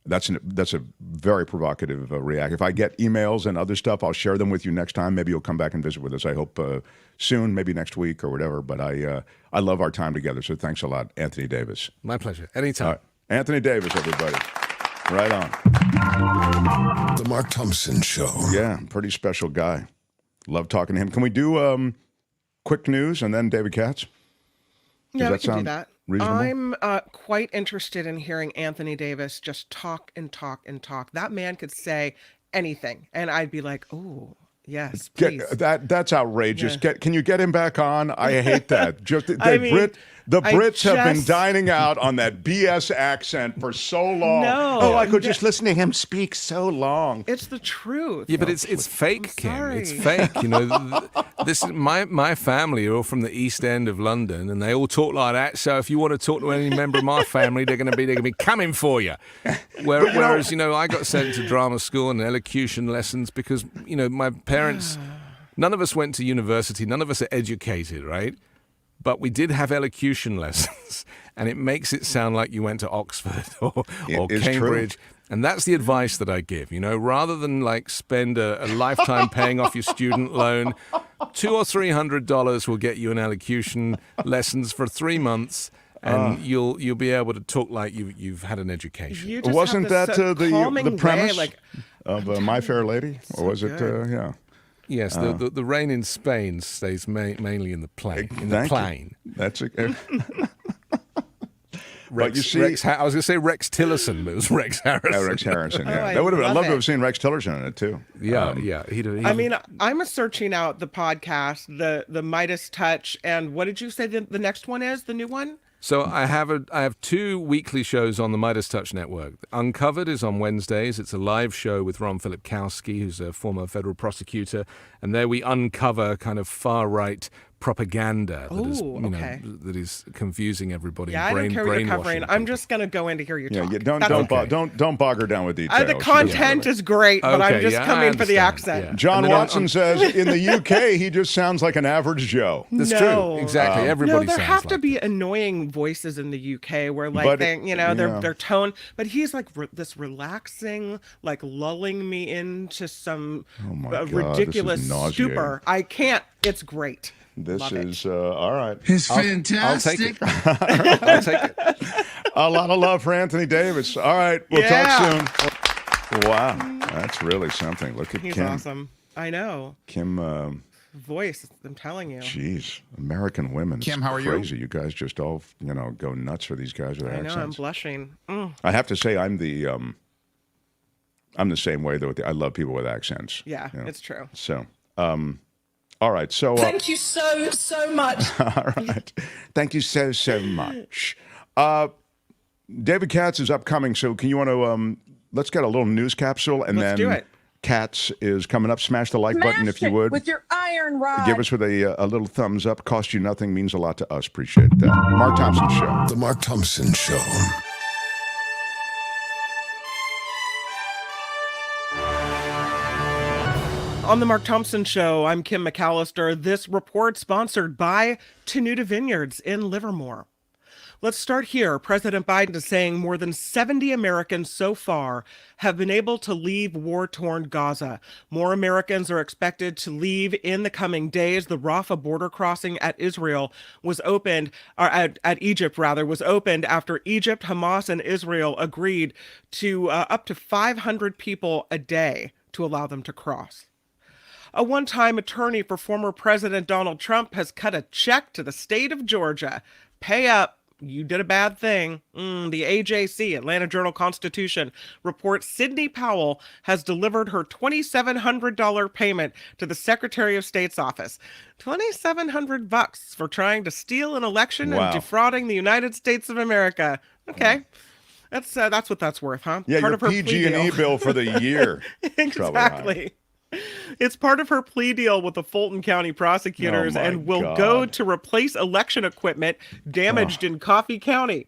that's a very provocative react. If I get emails and other stuff, I'll share them with you next time. Maybe you'll come back and visit with us. I hope soon, maybe next week or whatever. But I love our time together. So thanks a lot, Anthony Davis. My pleasure. Anytime. Anthony Davis, everybody. Right on. The Mark Thompson Show. Yeah, pretty special guy. Love talking to him. Can we do quick news and then David Katz? Yeah, we can do that. Reasonable? I'm quite interested in hearing Anthony Davis just talk and talk and talk. That man could say anything, and I'd be like, oh, yes, please. That's outrageous. Yeah. Can you get him back on? I hate that. The Brits have been dining out on that BS accent for so long. No. I could just listen to him speak so long. It's the truth. Yeah, but it's fake, Kim. It's fake. This is my family are all from the East End of London, and they all talk like that. So if you want to talk to any member of my family, they're going to be coming for you. Whereas I got sent to drama school and elocution lessons because my parents, none of us went to university, none of us are educated, right? But we did have elocution lessons, and it makes it sound like you went to Oxford or Cambridge. True. And that's the advice that I give, rather than spend a lifetime paying off your student loan, $200 or $300 will get you an elocution lessons for 3 months, and you'll be able to talk like you've had an education. Wasn't that the premise of My Fair Lady, or was it? Yeah. Yes, the rain in Spain stays mainly in the plain. That's a. Rex, I was going to say Rex Tillerson, but it was Rex Harrison. Yeah, Rex Harrison. Yeah, that would have been. I'd love to have seen Rex Tillerson in it too. Yeah. I mean, I'm searching out the podcast, the Midas Touch, and what did you say the next one is? The new one? So I have 2 weekly shows on the Midas Touch Network. Uncovered is on Wednesdays. It's a live show with Ron Filipkowski, who's a former federal prosecutor. And there we uncover kind of far-right propaganda that is, okay. that is confusing everybody. Yeah, I don't care what you're covering. I'm just going to go in to hear you talk. Yeah, don't bog her down with details. The content is great, but I'm just coming for the accent. Yeah. John Watson says in the UK he just sounds like an average Joe. That's true. Exactly. Everybody. There have to be annoying voices in the UK where like their tone, but he's like this relaxing, like lulling me into some ridiculous stupor. I can't. It's great. This is all right. It's fantastic. I'll take it. A lot of love for Anthony Davis. All right, we'll talk soon. Wow, that's really something. Look at He's Kim. Awesome. I know. Kim. Voice. I'm telling you. Jeez, American women. Kim, how are crazy. You guys just all go nuts for these guys with accents. I know. I'm blushing. I have to say, I'm the same way though. I love people with accents. Yeah, it's true. So. All right, so... Thank you so much. All right. Thank you so much. David Katz is upcoming, so can you want to... let's get a little news capsule, and let's do it. Katz is coming up. Smash the like button if you would. With your iron rod. Give us with a little thumbs up. Cost you nothing, means a lot to us. Appreciate that. Mark Thompson Show. The Mark Thompson Show. On the Mark Thompson Show, I'm Kim McAllister. This report sponsored by Tenuta Vineyards in Livermore. Let's start here. President Biden is saying more than 70 Americans so far have been able to leave war-torn Gaza. More Americans are expected to leave in the coming days. The Rafah border crossing at Israel was opened, or at Egypt rather, was opened after Egypt, Hamas, and Israel agreed to up to 500 people a day to allow them to cross. A one-time attorney for former President Donald Trump has cut a check to the state of Georgia. Pay up. You did a bad thing. The AJC, Atlanta Journal-Constitution, reports Sidney Powell has delivered her $2,700 payment to the Secretary of State's office. $2,700 for trying to steal an election and defrauding the United States of America. Okay. That's what that's worth, huh? Yeah, part your of her PG&E bill for the year. Exactly. It's part of her plea deal with the Fulton County prosecutors and will go to replace election equipment damaged in Coffee County.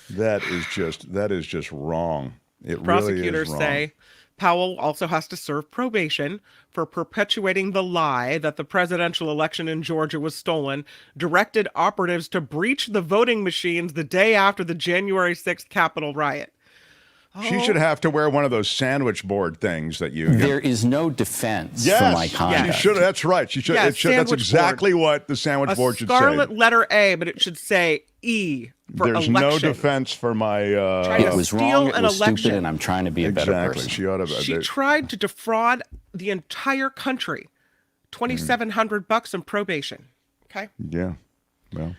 That is just wrong. It Prosecutors really is wrong. say Powell also has to serve probation for perpetuating the lie that the presidential election in Georgia was stolen, directed operatives to breach the voting machines the day after the January 6th Capitol riot. She should have to wear one of those sandwich board things that you... There is no defense for my conduct. She should. That's right. She should. That's exactly what the sandwich board should say. A scarlet letter A, but it should say E for There's election. no defense for my... it was wrong, it was stupid, and I'm trying to be a better person. She ought to... She tried to defraud the entire country. $2,700 in probation. Okay? Yeah. Well...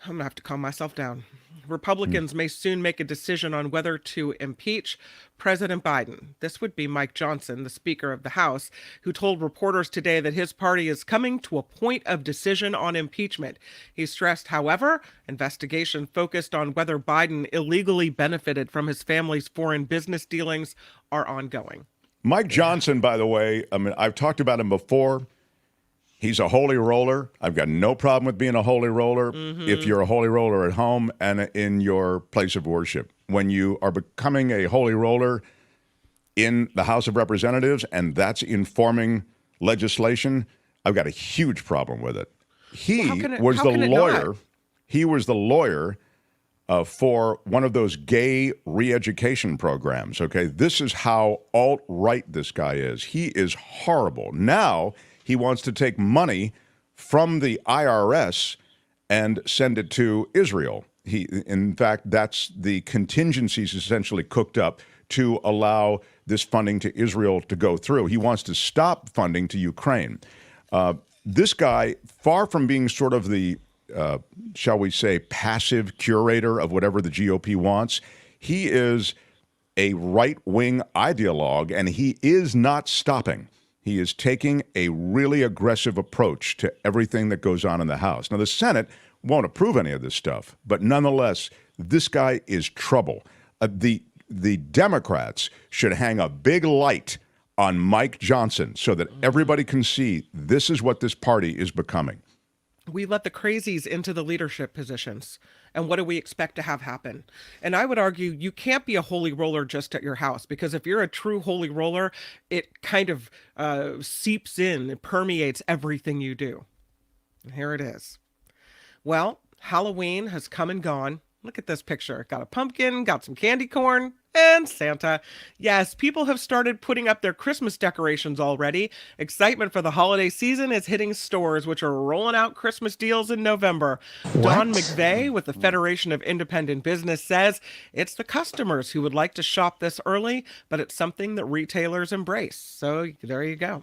I'm going to have to calm myself down. Republicans may soon make a decision on whether to impeach President Biden. This would be Mike Johnson, the Speaker of the House, who told reporters today that his party is coming to a point of decision on impeachment. He stressed, however, investigation focused on whether Biden illegally benefited from his family's foreign business dealings are ongoing. Mike Johnson, by the way, I mean, I've talked about him before. He's a holy roller. I've got no problem with being a holy roller if you're a holy roller at home and in your place of worship. When you are becoming a holy roller in the House of Representatives and that's informing legislation, I've got a huge problem with it. He was the lawyer for one of those gay re-education programs, okay? This is how alt-right this guy is. He is horrible. Now... he wants to take money from the IRS and send it to Israel. In fact, that's the contingencies essentially cooked up to allow this funding to Israel to go through. He wants to stop funding to Ukraine. This guy, far from being sort of the, shall we say, passive curator of whatever the GOP wants, he is a right-wing ideologue, and he is not stopping. He is taking a really aggressive approach to everything that goes on in the House. Now, the Senate won't approve any of this stuff, but nonetheless, this guy is trouble. The Democrats should hang a big light on Mike Johnson so that everybody can see this is what this party is becoming. We let the crazies into the leadership positions. And what do we expect to have happen? And I would argue you can't be a holy roller just at your house, because if you're a true holy roller, it kind of seeps in, it permeates everything you do. And here it is. Well, Halloween has come and gone. Look at this picture. Got a pumpkin, got some candy corn, and Santa. Yes, people have started putting up their Christmas decorations already. Excitement for the holiday season is hitting stores, which are rolling out Christmas deals in November. Don McVeigh with the Federation of Independent Business says it's the customers who would like to shop this early, but it's something that retailers embrace. So there you go.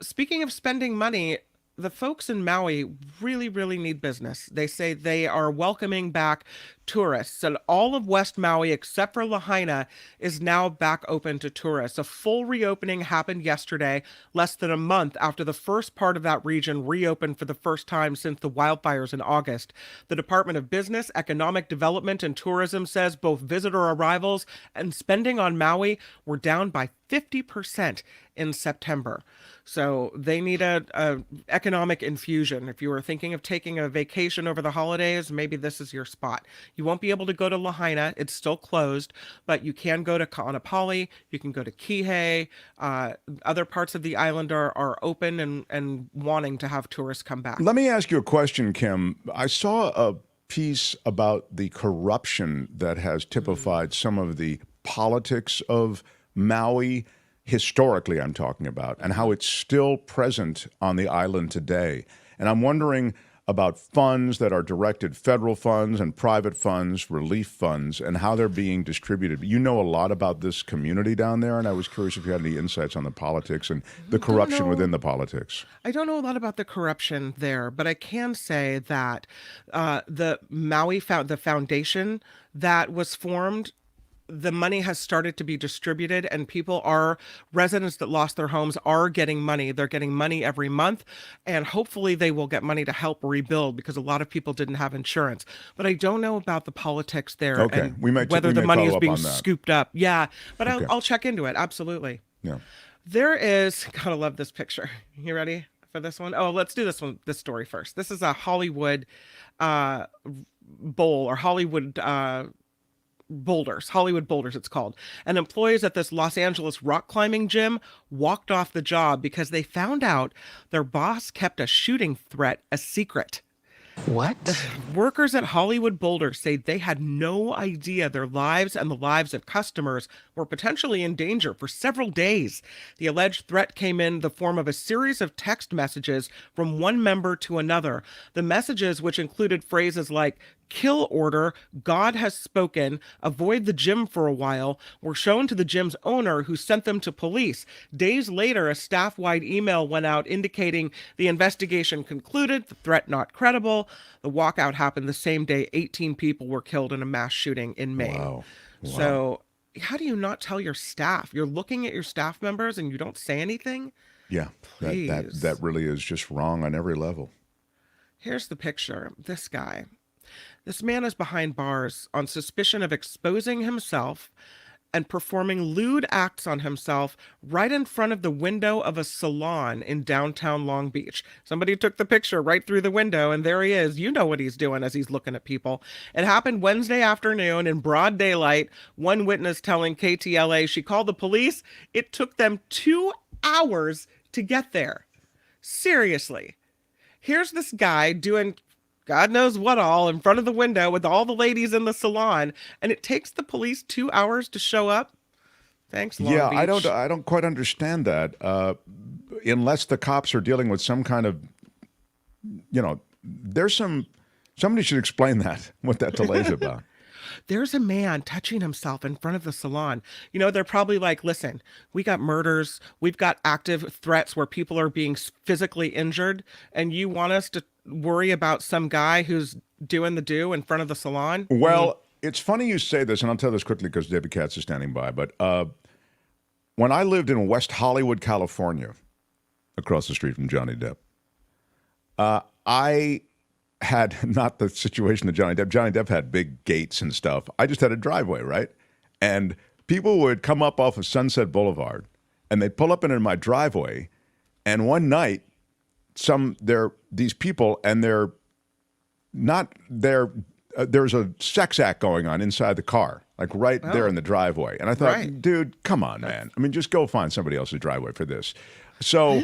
Speaking of spending money, the folks in Maui really, really need business. They say they are welcoming back tourists, and all of West Maui, except for Lahaina, is now back open to tourists. A full reopening happened yesterday, less than a month after the first part of that region reopened for the first time since the wildfires in August. The Department of Business, Economic Development, and Tourism says both visitor arrivals and spending on Maui were down by 50% in September. So they need a economic infusion. If you were thinking of taking a vacation over the holidays, maybe this is your spot. You won't be able to go to Lahaina. It's still closed, but you can go to Ka'anapali. You can go to Kihei. Other parts of the island are open and wanting to have tourists come back. Let me ask you a question, Kim. I saw a piece about the corruption that has typified some of the politics of Maui, historically I'm talking about, and how it's still present on the island today. And I'm wondering about funds that are directed, federal funds and private funds, relief funds, and how they're being distributed. You know a lot about this community down there, and I was curious if you had any insights on the politics and the corruption within the politics. I don't know a lot about the corruption there, but I can say that the the foundation that was formed, the money has started to be distributed, and residents that lost their homes are getting money. They're getting money every month, and hopefully they will get money to help rebuild, because a lot of people didn't have insurance. But I don't know about the politics there, okay. and whether the money is being scooped up. Yeah, but okay. I'll check into it. Absolutely. Yeah. There is, gotta love this picture. You ready for this one? Oh, let's do this story first. This is a Hollywood bowl, or Hollywood boulders it's called. And employees at this Los Angeles rock climbing gym walked off the job because they found out their boss kept a shooting threat a secret. What? Workers at Hollywood Boulders say they had no idea their lives and the lives of customers were potentially in danger for several days. The alleged threat came in the form of a series of text messages from one member to another. The messages, which included phrases like "kill order," "God has spoken," "avoid the gym for a while," were shown to the gym's owner, who sent them to police. Days later, a staff-wide email went out indicating the investigation concluded, the threat not credible. The walkout happened the same day 18 people were killed in a mass shooting in Maine. Wow. So how do you not tell your staff? You're looking at your staff members and you don't say anything? Yeah, Please. that really is just wrong on every level. Here's the picture. This guy. This man is behind bars on suspicion of exposing himself and performing lewd acts on himself right in front of the window of a salon in downtown Long Beach. Somebody took the picture right through the window, and there he is. You know what he's doing as he's looking at people. It happened Wednesday afternoon in broad daylight. One witness telling KTLA she called the police. It took them 2 hours to get there. Seriously. Here's this guy doing God knows what all in front of the window with all the ladies in the salon, and it takes the police 2 hours to show up. Thanks, Long Beach. I don't quite understand that. Unless the cops are dealing with some kind of, somebody should explain that, what that delay is about. There's a man touching himself in front of the salon. They're probably like, listen, we got murders. We've got active threats where people are being physically injured. And you want us to worry about some guy who's doing the do in front of the salon? Well, it's funny you say this, and I'll tell this quickly because David Katz is standing by. But when I lived in West Hollywood, California, across the street from Johnny Depp, I had not the situation that Johnny Depp. Johnny Depp had big gates and stuff. I just had a driveway, right? And people would come up off of Sunset Boulevard, and they'd pull up into my driveway. And one night, these people, and they're not there. There's a sex act going on inside the car, like right there in the driveway. And I thought, dude, come on, man. I mean, just go find somebody else's driveway for this. So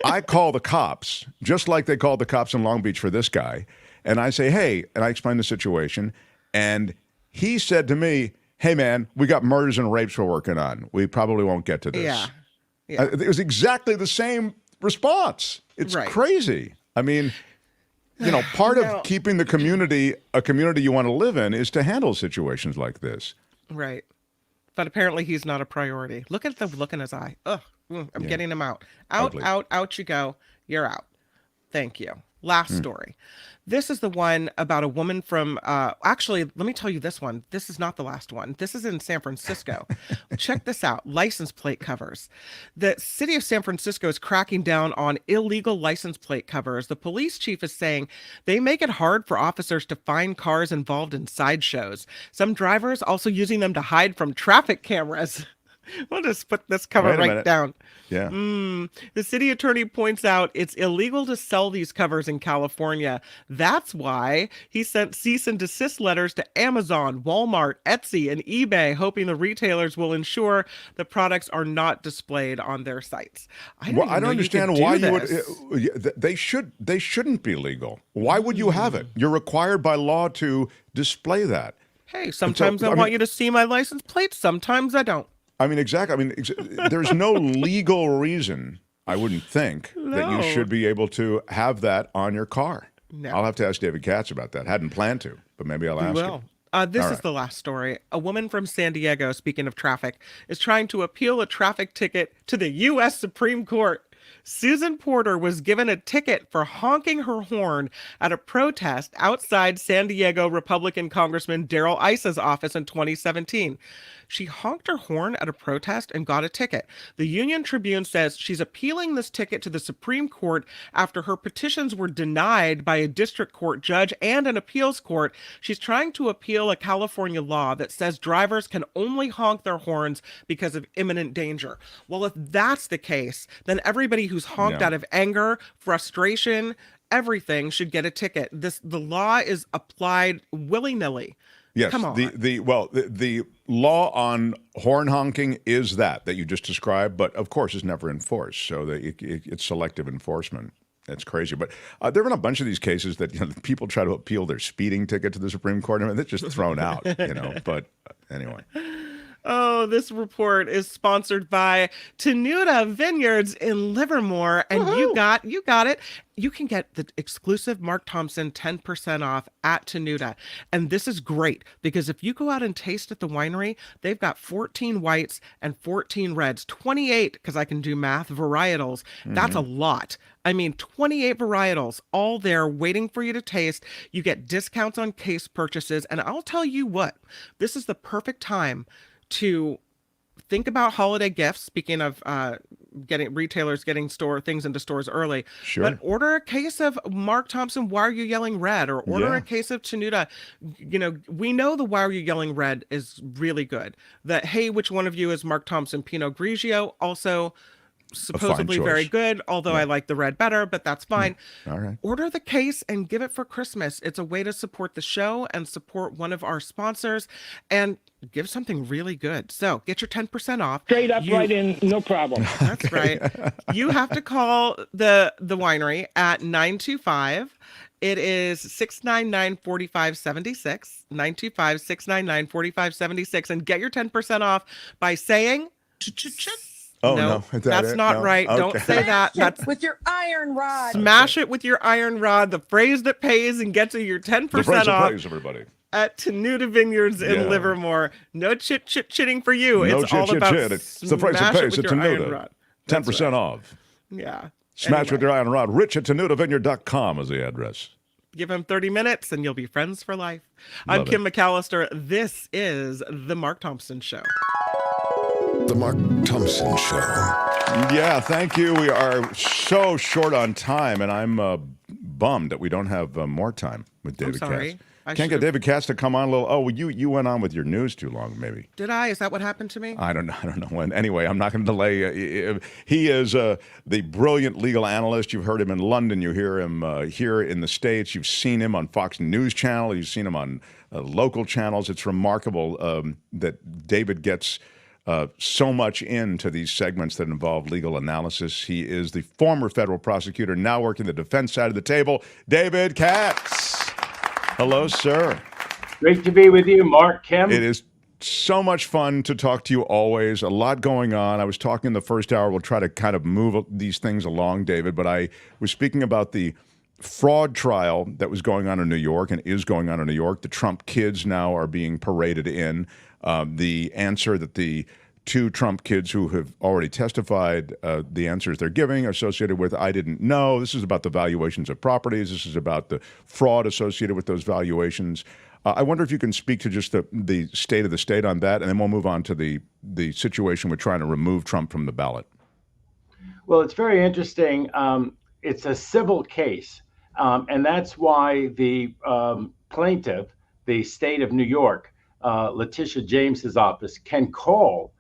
I call the cops, just like they called the cops in Long Beach for this guy. And I say, hey, and I explain the situation. And he said to me, hey, man, we got murders and rapes we're working on. We probably won't get to this. Yeah. It was exactly the same response. It's crazy. I mean, part of keeping the community a community you want to live in is to handle situations like this. Right. But apparently he's not a priority. Look at the look in his eye. Ugh. I'm getting him out. Out you go. You're out. Thank you. Last story. This is the one about a woman from, actually, let me tell you this one. This is not the last one. This is in San Francisco. Check this out. License plate covers. The city of San Francisco is cracking down on illegal license plate covers. The police chief is saying they make it hard for officers to find cars involved in sideshows. Some drivers also using them to hide from traffic cameras. We'll just put this cover right down. Yeah. The city attorney points out it's illegal to sell these covers in California. That's why he sent cease and desist letters to Amazon, Walmart, Etsy, and eBay, hoping the retailers will ensure the products are not displayed on their sites. I don't understand why you would. They shouldn't be legal. Why would you have it? You're required by law to display that. Hey, sometimes I want you to see my license plate. Sometimes I don't. I mean, exactly. I mean, there's no legal reason, I wouldn't think, that you should be able to have that on your car. No. I'll have to ask David Katz about that. Hadn't planned to, but maybe I'll ask him. This is the last story. A woman from San Diego, speaking of traffic, is trying to appeal a traffic ticket to the U.S. Supreme Court. Susan Porter was given a ticket for honking her horn at a protest outside San Diego Republican Congressman Darrell Issa's office in 2017. She honked her horn at a protest and got a ticket. The Union Tribune says she's appealing this ticket to the Supreme Court after her petitions were denied by a district court judge and an appeals court. She's trying to appeal a California law that says drivers can only honk their horns because of imminent danger. Well, if that's the case, then everybody who's honked out of anger, frustration, everything should get a ticket. The law is applied willy-nilly. Yes, come on. The law on horn honking is that you just described, but of course it's never enforced. So it's selective enforcement. That's crazy. But there have been a bunch of these cases that people try to appeal their speeding ticket to the Supreme Court. I mean, they're just thrown out, But anyway. Oh, this report is sponsored by Tenuta Vineyards in Livermore. And you got it. You can get the exclusive Mark Thompson 10% off at Tenuta. And this is great because if you go out and taste at the winery, they've got 14 whites and 14 reds, 28, because I can do math, varietals. That's a lot. I mean, 28 varietals all there waiting for you to taste. You get discounts on case purchases. And I'll tell you what, this is the perfect time to think about holiday gifts. Speaking of getting retailers getting things into stores early, but order a case of Mark Thompson Why Are You Yelling Red, or order a case of Tenuta. We know the Why Are You Yelling Red is really good. The Hey, which one of you is Mark Thompson Pinot Grigio, also supposedly very good, although I like the red better, but that's fine. All right. Order the case and give it for Christmas. It's a way to support the show and support one of our sponsors and give something really good. So get your 10% off. Straight up right in, no problem. That's right. You have to call the winery at 925. It is 699-4576, 925-699-4576, and get your 10% off by saying Oh, no, that's not right. Okay. Don't say that. That's with your iron rod. Smash it with your iron rod. The phrase that pays, and get to your 10% the phrase off. That pays, everybody. At Tenuta Vineyards in Livermore. No chitting for you. No it's all about It's the phrase that pays at Tenuta. 10% off. Yeah. Smash with your iron rod. Rich at TenutaVineyard.com is the address. Give him 30 minutes and you'll be friends for life. I'm Kim McAllister. This is The Mark Thompson Show. The Mark Thompson Show. Yeah, thank you. We are so short on time, and I'm bummed that we don't have more time with David sorry. Katz. I Can't get David Katz to come on a little. Oh, well, you went on with your news too long, maybe. Did I? Is that what happened to me? I don't know when. Anyway, I'm not going to delay. He is the brilliant legal analyst. You've heard him in London. You hear him here in the States. You've seen him on Fox News Channel. You've seen him on local channels. It's remarkable that David gets so much into these segments that involve legal analysis. He is the former federal prosecutor, now working the defense side of the table. David Katz. Hello, sir. Great to be with you, Mark, Kim. It is so much fun to talk to you always. A lot going on. I was talking in the first hour. We'll try to kind of move these things along, David, but I was speaking about the fraud trial that was going on in New York and is going on in New York. The Trump kids now are being paraded in. The answer that the two Trump kids who have already testified, the answers they're giving are associated with, I didn't know. This is about the valuations of properties. This is about the fraud associated with those valuations. I wonder if you can speak to just the state of the state on that, and then we'll move on to the situation with trying to remove Trump from the ballot. Well, it's very interesting. It's a civil case, and that's why the plaintiff, the state of New York, Letitia James's office, can call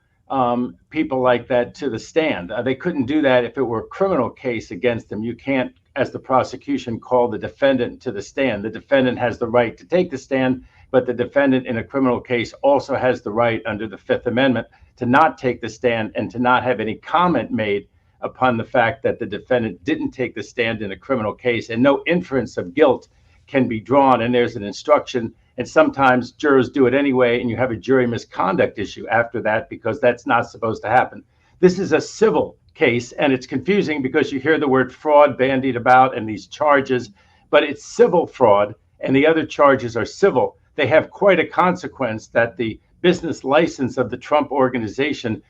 people like that to the stand. They couldn't do that if it were a criminal case against them. You can't, as the prosecution, call the defendant to the stand. The defendant has the right to take the stand, but the defendant in a criminal case also has the right under the Fifth Amendment to not take the stand and to not have any comment made upon the fact that the defendant didn't take the stand in a criminal case, and no inference of guilt can be drawn. And there's an instruction, and sometimes jurors do it anyway, and you have a jury misconduct issue after that because that's not supposed to happen. This is a civil case, and it's confusing because you hear the word fraud bandied about and these charges, but it's civil fraud, and the other charges are civil. They have quite a consequence that the business license of the Trump organization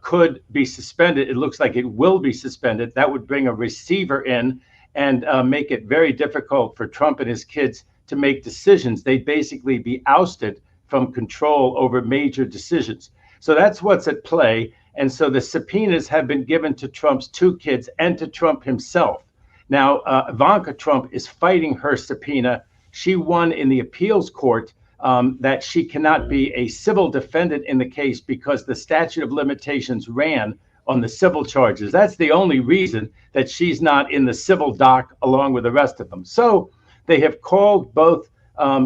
could be suspended. It looks like it will be suspended. That would bring a receiver in and make it very difficult for Trump and his kids to make decisions. They'd basically be ousted from control over major decisions. So that's what's at play. And so the subpoenas have been given to Trump's two kids and to Trump himself. Now, Ivanka Trump is fighting her subpoena. She won in the appeals court that she cannot be a civil defendant in the case because the statute of limitations ran on the civil charges. That's the only reason that she's not in the civil dock along with the rest of them. So they have called both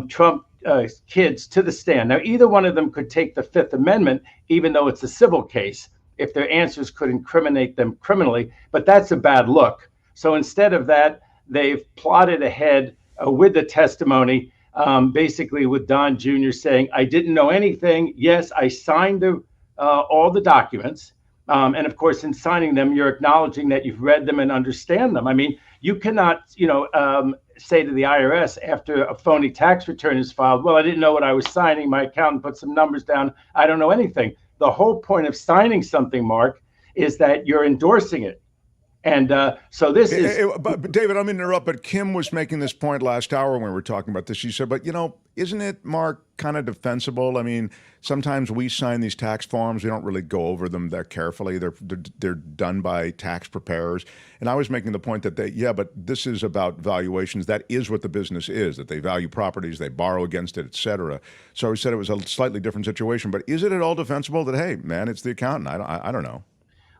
Trump kids to the stand. Now, either one of them could take the Fifth Amendment, even though it's a civil case, if their answers could incriminate them criminally, but that's a bad look. So instead of that, they've plotted ahead with the testimony, basically with Don Jr. saying, I didn't know anything. Yes, I signed all the documents. And of course, in signing them, you're acknowledging that you've read them and understand them. I mean, you cannot, say to the IRS after a phony tax return is filed, well, I didn't know what I was signing. My accountant put some numbers down. I don't know anything. The whole point of signing something, Mark, is that you're endorsing it. And so this is... But David, I'm going to interrupt, but Kim was making this point last hour when we were talking about this. She said, but, isn't it, Mark, kind of defensible? I mean, sometimes we sign these tax forms. We don't really go over them that carefully. They're done by tax preparers. And I was making the point that but this is about valuations. That is what the business is, that they value properties, they borrow against it, et cetera. So we said it was a slightly different situation. But is it at all defensible that, hey, man, it's the accountant? I don't know.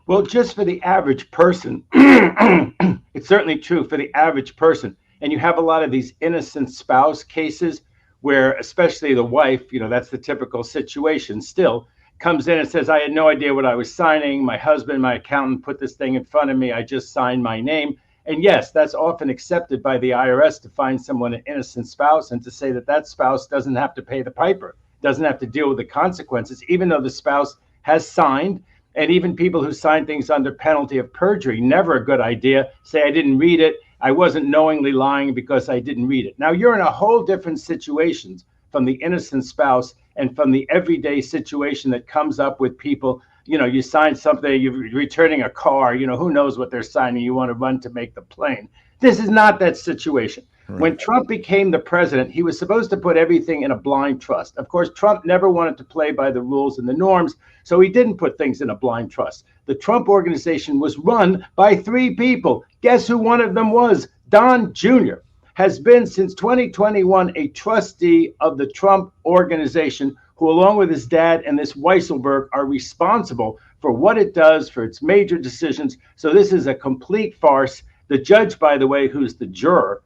Well, just for the average person, it's certainly true for the average person. And you have a lot of these innocent spouse cases where especially the wife, that's the typical situation, still comes in and says, I had no idea what I was signing. My husband, my accountant put this thing in front of me. I just signed my name. And yes, that's often accepted by the IRS to find someone an innocent spouse and to say that spouse doesn't have to pay the piper, doesn't have to deal with the consequences, even though the spouse has signed. And even people who sign things under penalty of perjury, never a good idea, say, I didn't read it. I wasn't knowingly lying because I didn't read it. Now, you're in a whole different situation from the innocent spouse and from the everyday situation that comes up with people. You sign something, you're returning a car, who knows what they're signing. You want to run to make the plane. This is not that situation. Right. When Trump became the president, he was supposed to put everything in a blind trust. Of course, Trump never wanted to play by the rules and the norms, so he didn't put things in a blind trust. The Trump organization was run by three people. Guess who one of them was? Don Jr. has been since 2021 a trustee of the Trump organization, who along with his dad and this Weisselberg are responsible for what it does, for its major decisions. So this is a complete farce. The judge, by the way, who's the juror,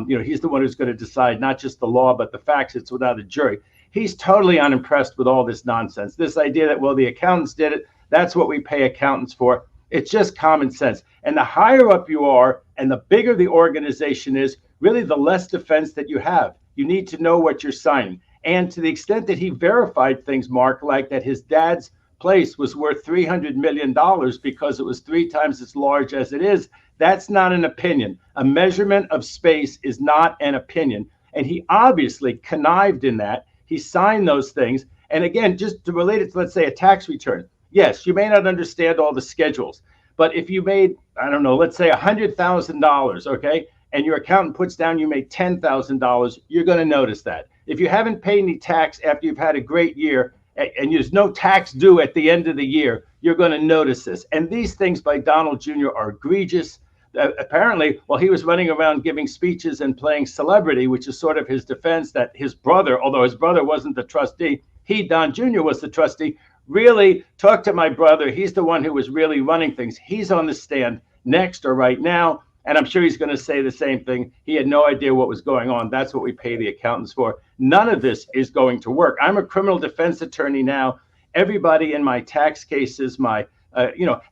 he's the one who's going to decide not just the law, but the facts. It's without a jury. He's totally unimpressed with all this nonsense. This idea that, well, the accountants did it. That's what we pay accountants for. It's just common sense. And the higher up you are and the bigger the organization is, really the less defense that you have. You need to know what you're signing. And to the extent that he verified things, Mark, like that his dad's place was worth $300 million because it was 3 times as large as it is, that's not an opinion. A measurement of space is not an opinion. And he obviously connived in that. He signed those things. And again, just to relate it to, let's say, a tax return. Yes, you may not understand all the schedules, but if you made, I don't know, let's say $100,000, okay, and your accountant puts down you made $10,000, you're going to notice that. If you haven't paid any tax after you've had a great year and there's no tax due at the end of the year, you're going to notice this. And these things by Donald Jr. are egregious. Apparently, while he was running around giving speeches and playing celebrity, which is sort of his defense, that his brother, although his brother wasn't the trustee, Don Jr. was the trustee, really talk to my brother. He's the one who was really running things. He's on the stand next or right now, and I'm sure he's going to say the same thing. He had no idea what was going on. That's what we pay the accountants for. None of this is going to work. I'm a criminal defense attorney now. Everybody in my tax cases,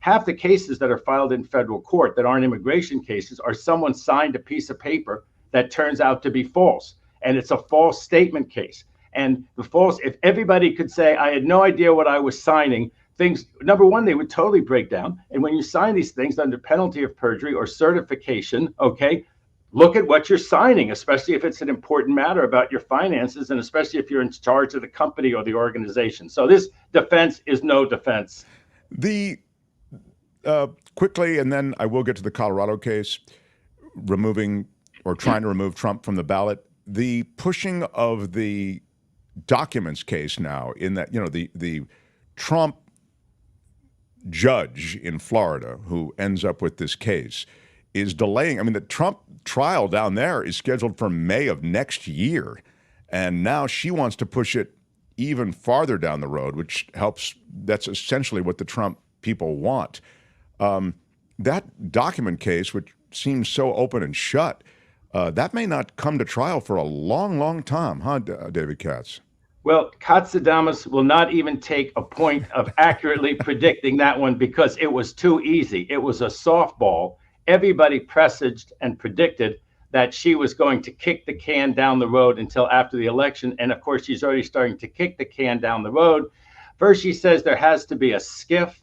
half the cases that are filed in federal court that aren't immigration cases are someone signed a piece of paper that turns out to be false, and it's a false statement case. And if everybody could say, I had no idea what I was signing, things, number one, they would totally break down. And when you sign these things under penalty of perjury or certification, okay, look at what you're signing, especially if it's an important matter about your finances, and especially if you're in charge of the company or the organization. So this defense is no defense. Quickly, and then I will get to the Colorado case, removing or trying to remove Trump from the ballot. The pushing of the documents case now, in that, the Trump judge in Florida who ends up with this case is delaying. I mean, the Trump trial down there is scheduled for May of next year. And now she wants to push it even farther down the road, which helps. That's essentially what the Trump people want. That document case, which seems so open and shut, that may not come to trial for a long, long time, huh, David Katz? Well, Katsadamas will not even take a point of accurately predicting that one because it was too easy. It was a softball. Everybody presaged and predicted that she was going to kick the can down the road until after the election. And of course, she's already starting to kick the can down the road. First, she says there has to be a SCIF,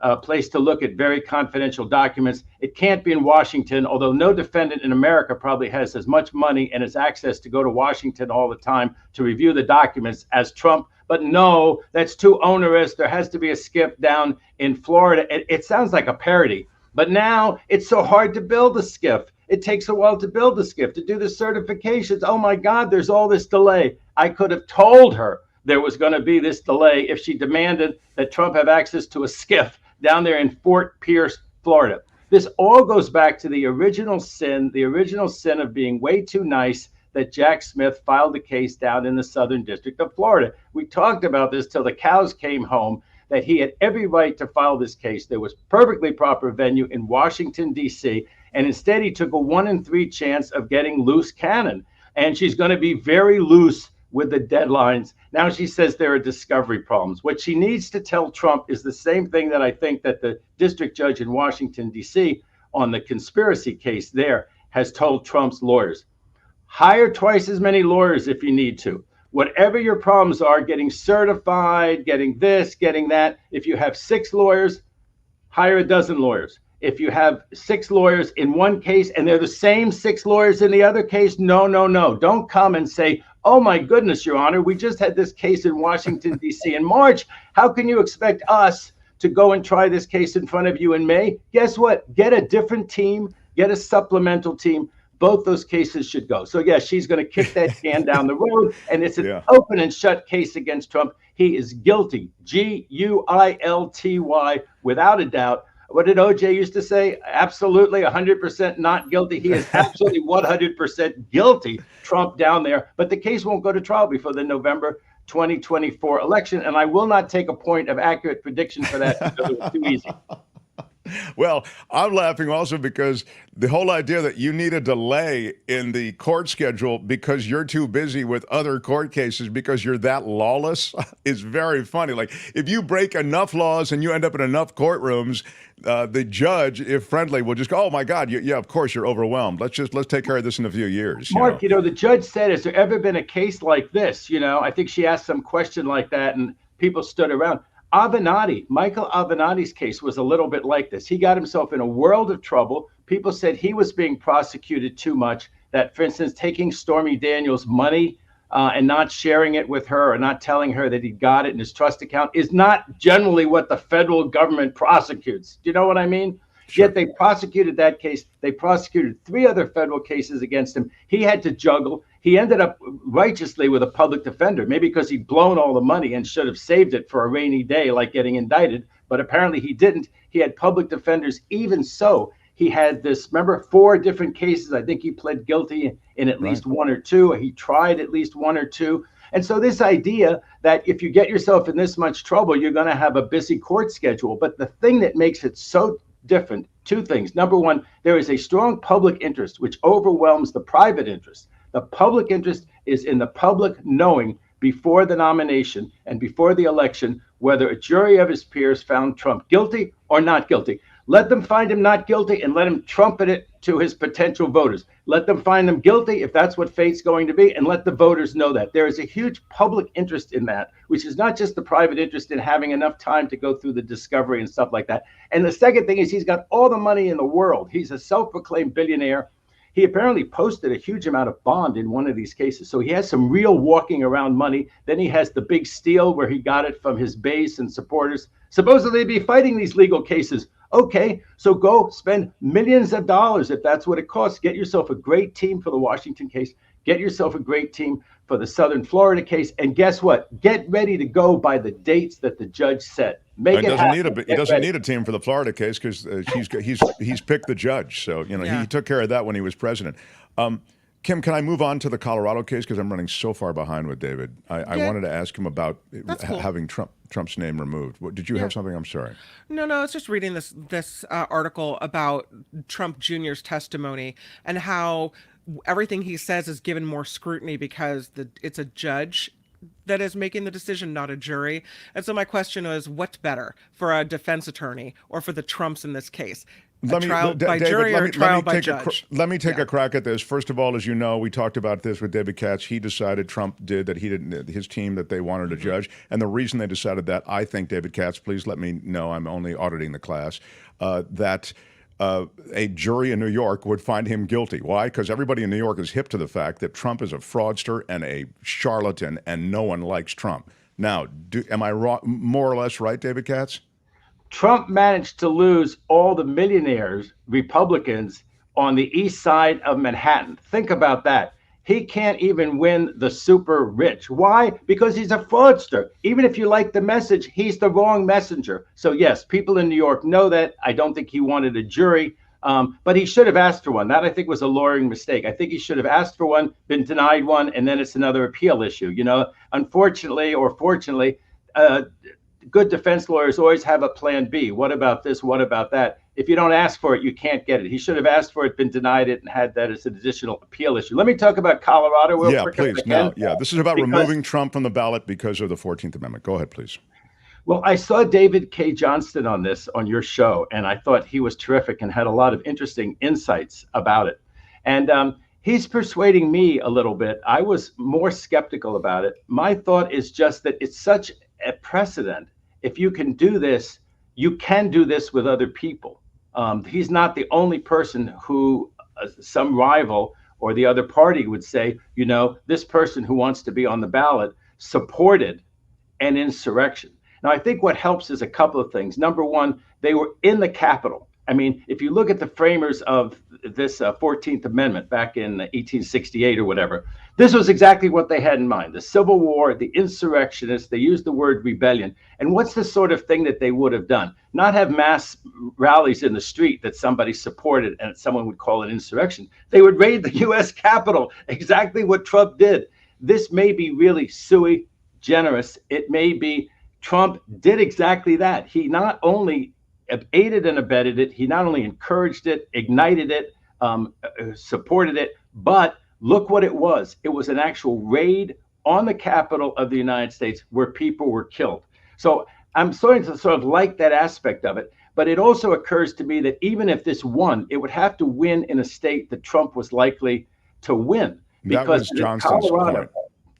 a place to look at very confidential documents. It can't be in Washington, although no defendant in America probably has as much money and has access to go to Washington all the time to review the documents as Trump. But no, that's too onerous. There has to be a SCIF down in Florida. It sounds like a parody, but now it's so hard to build a SCIF. It takes a while to build a SCIF, to do the certifications. Oh my God, there's all this delay. I could have told her there was going to be this delay if she demanded that Trump have access to a SCIF down there in Fort Pierce, Florida. This all goes back to the original sin of being way too nice that Jack Smith filed the case down in the Southern District of Florida. We talked about this till the cows came home, that he had every right to file this case. There was perfectly proper venue in Washington, D.C., and instead he took a 1 in 3 chance of getting loose cannon. And she's going to be very loose with the deadlines. Now she says there are discovery problems. What she needs to tell Trump is the same thing that I think that the district judge in Washington, D.C. on the conspiracy case there has told Trump's lawyers. Hire twice as many lawyers if you need to. Whatever your problems are, getting certified, getting this, getting that. If you have 6 lawyers, hire a dozen lawyers. If you have 6 lawyers in one case and they're the same 6 lawyers in the other case, no. Don't come and say, oh my goodness, Your Honor, we just had this case in Washington, D.C. in March. How can you expect us to go and try this case in front of you in May? Guess what? Get a different team, get a supplemental team. Both those cases should go. So, yes, she's going to kick that can down the road, and it's an open and shut case against Trump. He is guilty, Guilty, without a doubt, What did OJ used to say? Absolutely 100% not guilty. He is absolutely 100% guilty, Trump down there. But the case won't go to trial before the November 2024 election. And I will not take a point of accurate prediction for that because it was too easy. Well, I'm laughing also because the whole idea that you need a delay in the court schedule because you're too busy with other court cases because you're that lawless is very funny. Like, if you break enough laws and you end up in enough courtrooms, the judge, if friendly, will just go, "Oh my God, yeah, of course you're overwhelmed. Let's take care of this in a few years." Mark, the judge said, "Has there ever been a case like this?" I think she asked some question like that, and people stood around. Michael Avenatti's case was a little bit like this. He got himself in a world of trouble. People said he was being prosecuted too much, that, for instance, taking Stormy Daniels' money and not sharing it with her or not telling her that he got it in his trust account is not generally what the federal government prosecutes. Do you know what I mean? Sure. Yet they prosecuted that case. They prosecuted 3 other federal cases against him. He had to juggle. He ended up righteously with a public defender, maybe because he'd blown all the money and should have saved it for a rainy day like getting indicted. But apparently he didn't. He had public defenders. Even so, he had 4 different cases. I think he pled guilty in at least 1 or 2. He tried at least 1 or 2. And so this idea that if you get yourself in this much trouble, you're going to have a busy court schedule. But the thing that makes it so different, 2 things. Number one, there is a strong public interest which overwhelms the private interest. The public interest is in the public knowing before the nomination and before the election whether a jury of his peers found Trump guilty or not guilty. Let them find him not guilty and let him trumpet it to his potential voters. Let them find him guilty if that's what fate's going to be, and let the voters know that. There is a huge public interest in that, which is not just the private interest in having enough time to go through the discovery and stuff like that. And the second thing is he's got all the money in the world. He's a self-proclaimed billionaire. He apparently posted a huge amount of bond in one of these cases. So he has some real walking around money. Then he has the big steal where he got it from his base and supporters. Supposedly they'd be fighting these legal cases. Okay, so go spend millions of dollars if that's what it costs. Get yourself a great team for the Washington case. Get yourself a great team for the Southern Florida case. And guess what? Get ready to go by the dates that the judge set. He doesn't need a team for the Florida case because he's picked the judge. So he took care of that when he was president. Kim, can I move on to the Colorado case because I'm running so far behind with David? I wanted to ask him about having Trump's name removed. Did you have something? I'm sorry. No, it's just reading this article about Trump Jr.'s testimony and how everything he says is given more scrutiny because it's a judge that is making the decision, not a jury. And so my question was, what's better for a defense attorney or for the Trumps in this case? Trial by jury or trial by judge? Let me take a crack at this. First of all, as you know, we talked about this with David Katz. He decided, Trump did, that he didn't, his team, that they wanted a judge. And the reason they decided that, I think, David Katz, please let me know, I'm only auditing the class, that a jury in New York would find him guilty. Why? Because everybody in New York is hip to the fact that Trump is a fraudster and a charlatan, and no one likes Trump. Now, am I more or less right, David Katz? Trump managed to lose all the millionaires, Republicans, on the east side of Manhattan. Think about that. He can't even win the super rich. Why? Because he's a fraudster. Even if you like the message, he's the wrong messenger. So yes, people in New York know that. I don't think he wanted a jury, but he should have asked for one. That, I think, was a lawyering mistake. I think he should have asked for one, been denied one, and then it's another appeal issue. Unfortunately or fortunately, good defense lawyers always have a plan B. What about this? What about that? If you don't ask for it, you can't get it. He should have asked for it, been denied it, and had that as an additional appeal issue. Let me talk about Colorado real quick. Please. Now, this is about removing Trump from the ballot because of the 14th Amendment. Go ahead, please. Well, I saw David K. Johnston on this on your show, and I thought he was terrific and had a lot of interesting insights about it. And he's persuading me a little bit. I was more skeptical about it. My thought is just that it's such a precedent. If you can do this, you can do this with other people. He's not the only person who some rival or the other party would say, this person who wants to be on the ballot supported an insurrection. Now, I think what helps is a couple of things. Number one, they were in the Capitol. I mean, if you look at the framers of this 14th Amendment back in 1868 or whatever, This was exactly what they had in mind. The Civil War, the insurrectionists, they used the word rebellion. And what's the sort of thing that they would have done? Not have mass rallies in the street that somebody supported and someone would call an insurrection. They would raid the U.S. Capitol, exactly what Trump did. This may be really sui generis. It may be Trump did exactly that. He not only aided and abetted it, he not only encouraged it, ignited it, supported it, but look what it was. It was an actual raid on the Capitol of the United States where people were killed. So I'm starting to sort of like that aspect of it. But it also occurs to me that even if this won, it would have to win in a state that Trump was likely to win. That was Johnston's point.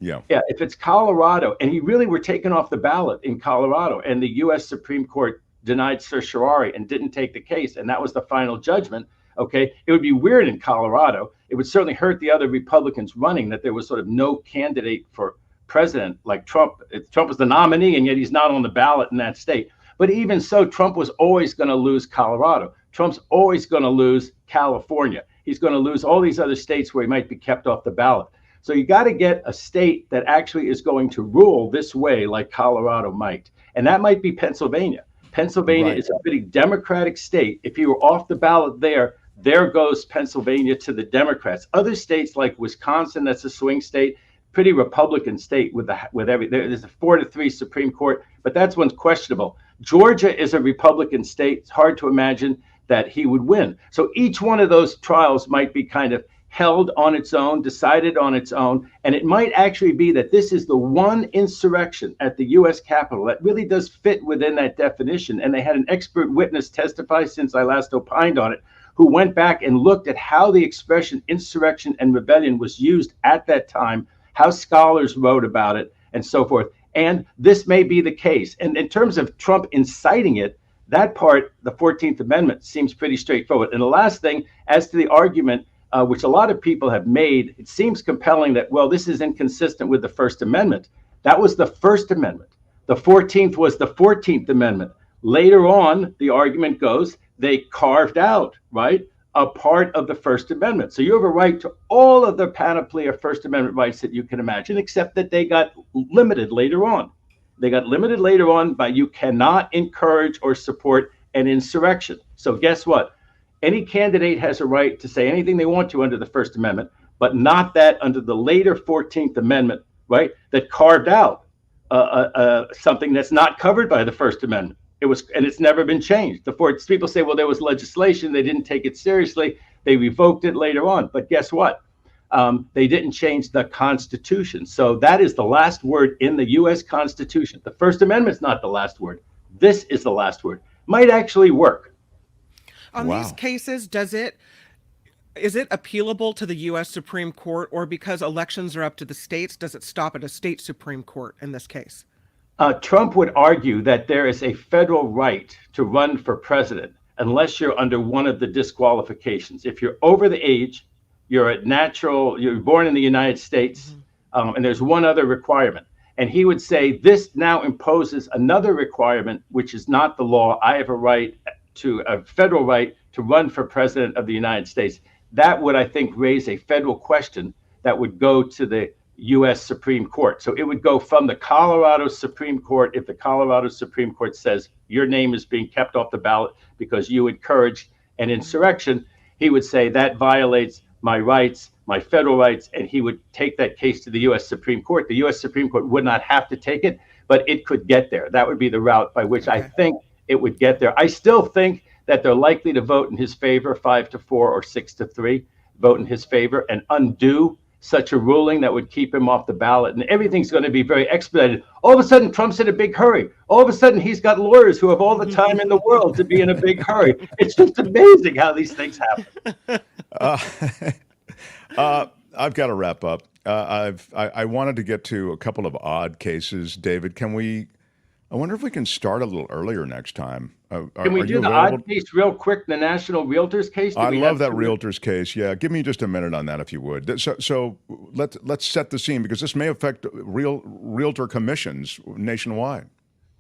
Yeah. Yeah. If it's Colorado, and he really were taken off the ballot in Colorado, and the U.S. Supreme Court denied certiorari and didn't take the case, and that was the final judgment. Okay, it would be weird in Colorado. It would certainly hurt the other Republicans running that there was sort of no candidate for president like Trump. Trump was the nominee, and yet he's not on the ballot in that state. But even so, Trump was always going to lose Colorado. Trump's always going to lose California. He's going to lose all these other states where he might be kept off the ballot. So you got to get a state that actually is going to rule this way like Colorado might. And that might be Pennsylvania. Pennsylvania is a pretty Democratic state. If you were off the ballot there goes Pennsylvania to the Democrats. Other states like Wisconsin, that's a swing state, pretty Republican state with there's a 4-3 Supreme Court, but that's one's questionable. Georgia is a Republican state. It's hard to imagine that he would win. So each one of those trials might be kind of held on its own, decided on its own, and it might actually be that this is the one insurrection at the U.S. Capitol that really does fit within that definition. And they had an expert witness testify since I last opined on it, who went back and looked at how the expression insurrection and rebellion was used at that time, how scholars wrote about it, and so forth. And this may be the case. And in terms of Trump inciting it, that part, the 14th Amendment, seems pretty straightforward. And the last thing, as to the argument, which a lot of people have made, it seems compelling that, well, this is inconsistent with the First Amendment. That was the First Amendment. The 14th was the 14th Amendment. Later on, the argument goes, they carved out, right, a part of the First Amendment. So you have a right to all of the panoply of First Amendment rights that you can imagine, except that they got limited later on. They got limited later on by you cannot encourage or support an insurrection. So guess what? Any candidate has a right to say anything they want to under the First Amendment, but not that under the later 14th Amendment, right, that carved out something that's not covered by the First Amendment. And it's never been changed. People say, well, there was legislation. They didn't take it seriously. They revoked it later on. But guess what? They didn't change the Constitution. So that is the last word in the U.S. Constitution. The First Amendment's not the last word. This is the last word. Might actually work. On these cases, is it appealable to the U.S. Supreme Court, or because elections are up to the states, does it stop at a state Supreme Court in this case? Trump would argue that there is a federal right to run for president unless you're under one of the disqualifications. If you're over the age, you're born in the United States, and there's one other requirement. And he would say this now imposes another requirement, which is not the law. I have a federal right to run for president of the United States. That would, I think, raise a federal question that would go to the U.S. Supreme Court. So it would go from the Colorado Supreme Court. If the Colorado Supreme Court says your name is being kept off the ballot because you encouraged an insurrection, he would say that violates my rights, my federal rights, and he would take that case to the U.S. Supreme Court. The U.S. Supreme Court would not have to take it, but it could get there. That would be the route by which I think it would get there. I still think that they're likely to vote in his favor, 5-4 or 6-3, vote in his favor and undo such a ruling that would keep him off the ballot. And everything's going to be very expedited. All of a sudden, Trump's in a big hurry. All of a sudden, he's got lawyers who have all the time in the world to be in a big hurry. It's just amazing how these things happen. I've got to wrap up. I wanted to get to a couple of odd cases. David, I wonder if we can start a little earlier next time. Can we do the odd case real quick, the National Realtors case? I love that Realtors case. Yeah, give me just a minute on that if you would. So let's set the scene, because this may affect realtor commissions nationwide.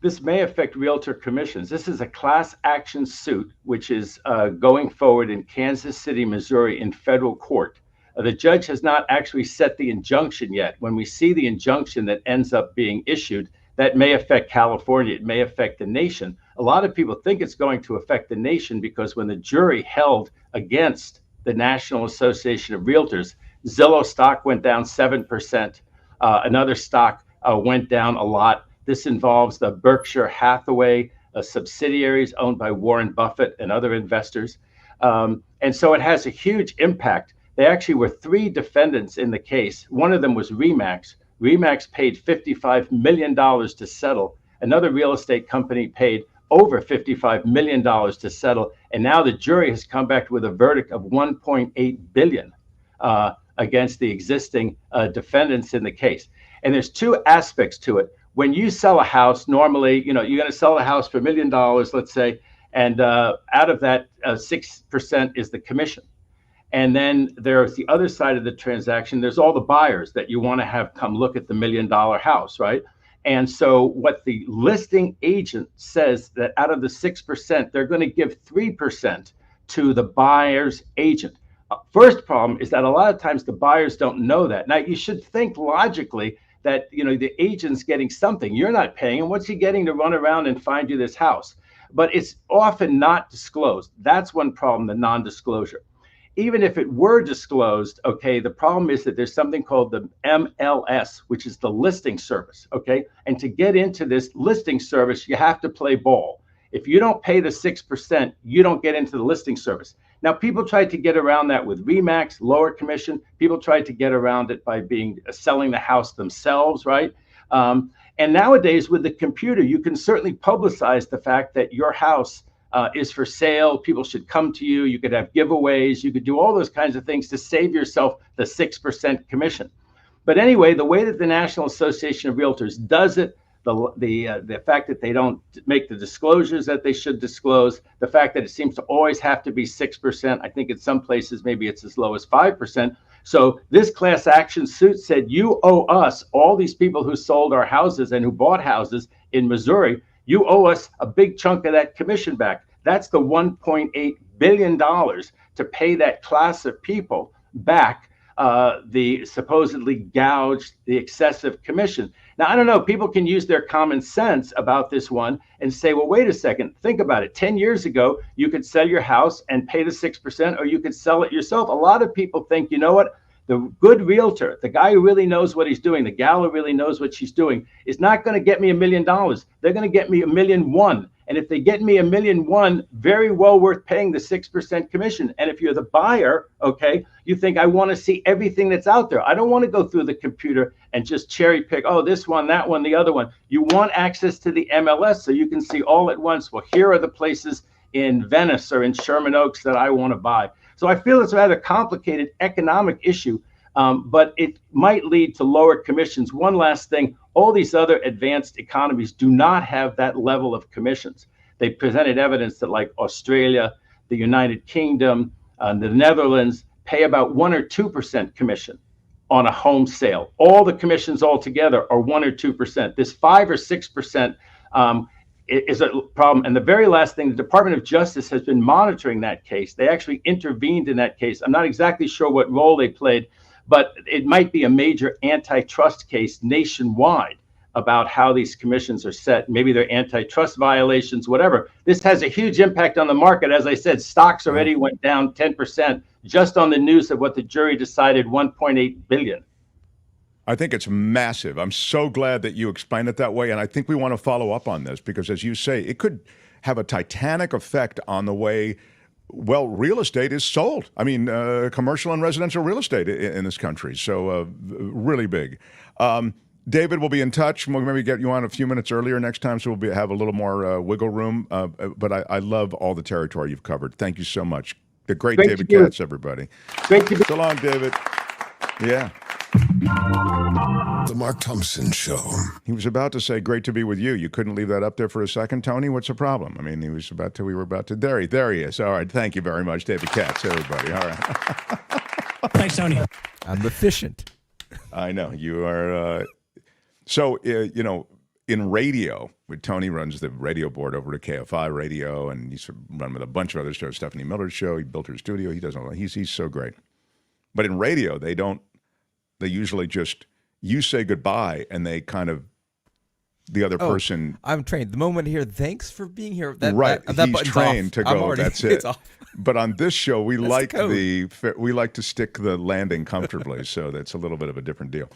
This may affect realtor commissions. This is a class action suit, which is going forward in Kansas City, Missouri in federal court. The judge has not actually set the injunction yet. When we see the injunction that ends up being issued, that may affect California. It may affect the nation. A lot of people think it's going to affect the nation because when the jury held against the National Association of Realtors, Zillow stock went down 7%. Another stock went down a lot. This involves the Berkshire Hathaway subsidiaries owned by Warren Buffett and other investors. And so it has a huge impact. There actually were 3 defendants in the case. One of them was RE/MAX. RE/MAX paid $55 million to settle. Another real estate company paid over $55 million to settle. And now the jury has come back with a verdict of $1.8 billion against the existing defendants in the case. And there's 2 aspects to it. When you sell a house, normally, you're going to sell a house for $1 million, let's say, and out of that, 6% is the commission. And then there's the other side of the transaction. There's all the buyers that you want to have come look at the $1 million house, right? And so what the listing agent says that out of the 6%, they're going to give 3% to the buyer's agent. First problem is that a lot of times the buyers don't know that. Now, you should think logically that, the agent's getting something. You're not paying him. What's he getting to run around and find you this house? But it's often not disclosed. That's one problem, the non-disclosure. Even if it were disclosed, okay, the problem is that there's something called the MLS, which is the listing service, okay? And to get into this listing service, you have to play ball. If you don't pay the 6%, you don't get into the listing service. Now, people tried to get around that with RE/MAX, lower commission. People tried to get around it by selling the house themselves, right? And nowadays, with the computer, you can certainly publicize the fact that your house is for sale. People should come to you. You could have giveaways. You could do all those kinds of things to save yourself the 6% commission. But anyway, the way that the National Association of Realtors does it, the fact that they don't make the disclosures that they should disclose, the fact that it seems to always have to be 6%. I think in some places maybe it's as low as 5%. So this class action suit said, you owe us, all these people who sold our houses and who bought houses in Missouri, you owe us a big chunk of that commission back. That's the $1.8 billion to pay that class of people back the supposedly gouged, the excessive commission. Now, I don't know, people can use their common sense about this one and say, well, wait a second, think about it. 10 years ago, you could sell your house and pay the 6%, or you could sell it yourself. A lot of people think, you know what? The good realtor, the guy who really knows what he's doing, the gal who really knows what she's doing, is not going to get me $1 million. They're going to get me $1.1 million. And if they get me $1.1 million, very well worth paying the 6% commission. And if you're the buyer, okay, you think, I want to see everything that's out there. I don't want to go through the computer and just cherry pick, oh, this one, that one, the other one. You want access to the MLS so you can see all at once, well, here are the places in Venice or in Sherman Oaks that I want to buy. So I feel it's a rather complicated economic issue, but it might lead to lower commissions. One last thing, all these other advanced economies do not have that level of commissions. They presented evidence that like Australia, the United Kingdom, the Netherlands pay about 1 or 2% commission on a home sale. All the commissions altogether are 1 or 2%. This 5 or 6% is a problem. And the very last thing, the Department of Justice has been monitoring that case. They actually intervened in that case. I'm not exactly sure what role they played, but it might be a major antitrust case nationwide about how these commissions are set. Maybe they're antitrust violations, whatever. This has a huge impact on the market. As I said, stocks already went down 10% just on the news of what the jury decided, $1.8 billion. I think it's massive. I'm so glad that you explained it that way, and I think we want to follow up on this because, as you say, it could have a titanic effect on the way, well, real estate is sold. I mean, commercial and residential real estate in this country. So really big. David will be in touch. We'll maybe get you on a few minutes earlier next time, so we'll have a little more wiggle room. But I love all the territory you've covered. Thank you so much. The great David Katz, everybody. Great to be. So long, David. Yeah. The Mark Thompson Show. He was about to say, great to be with you. You couldn't leave that up there for a second, Tony? What's the problem? I mean, we were about to, there he is. All right, thank you very much, David Katz, everybody. All right. Thanks, Tony. I'm efficient. I know, you are. So, in radio, Tony runs the radio board over at KFI Radio, and he's run with a bunch of other shows, Stephanie Miller's show. He built her studio. He does all that. He's so great. But in radio, they don't. They usually just, you say goodbye, and they kind of, the other person. I'm trained. The moment here, thanks for being here. Right, that he's trained off. to go. That's it. It's off. But on this show, we like the we like to stick the landing comfortably, so that's a little bit of a different deal.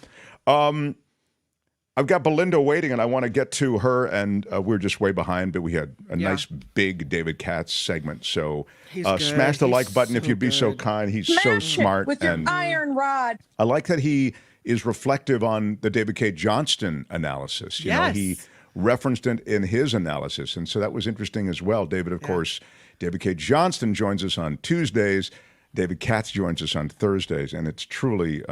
I've got Belinda waiting, and I want to get to her, and we're just way behind, but we had a nice big David Katz segment. So smash the like button if you'd be so kind. He's so smart. With your iron rod. I like that he is reflective on the David K. Johnston analysis. You know, he referenced it in his analysis, and so that was interesting as well. David, of course, David K. Johnston joins us on Tuesdays. David Katz joins us on Thursdays, and it's truly...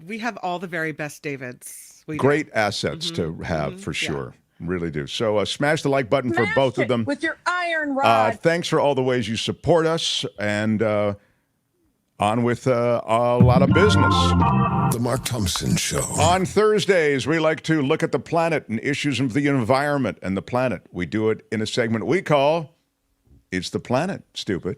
we have all the very best Davids. Great assets to have, for sure. Really do. So smash the like button for both of them. With your iron rod. Thanks for all the ways you support us, and on with a lot of business. The Mark Thompson Show. On Thursdays, we like to look at the planet and issues of the environment and the planet. We do it in a segment we call It's the Planet, Stupid.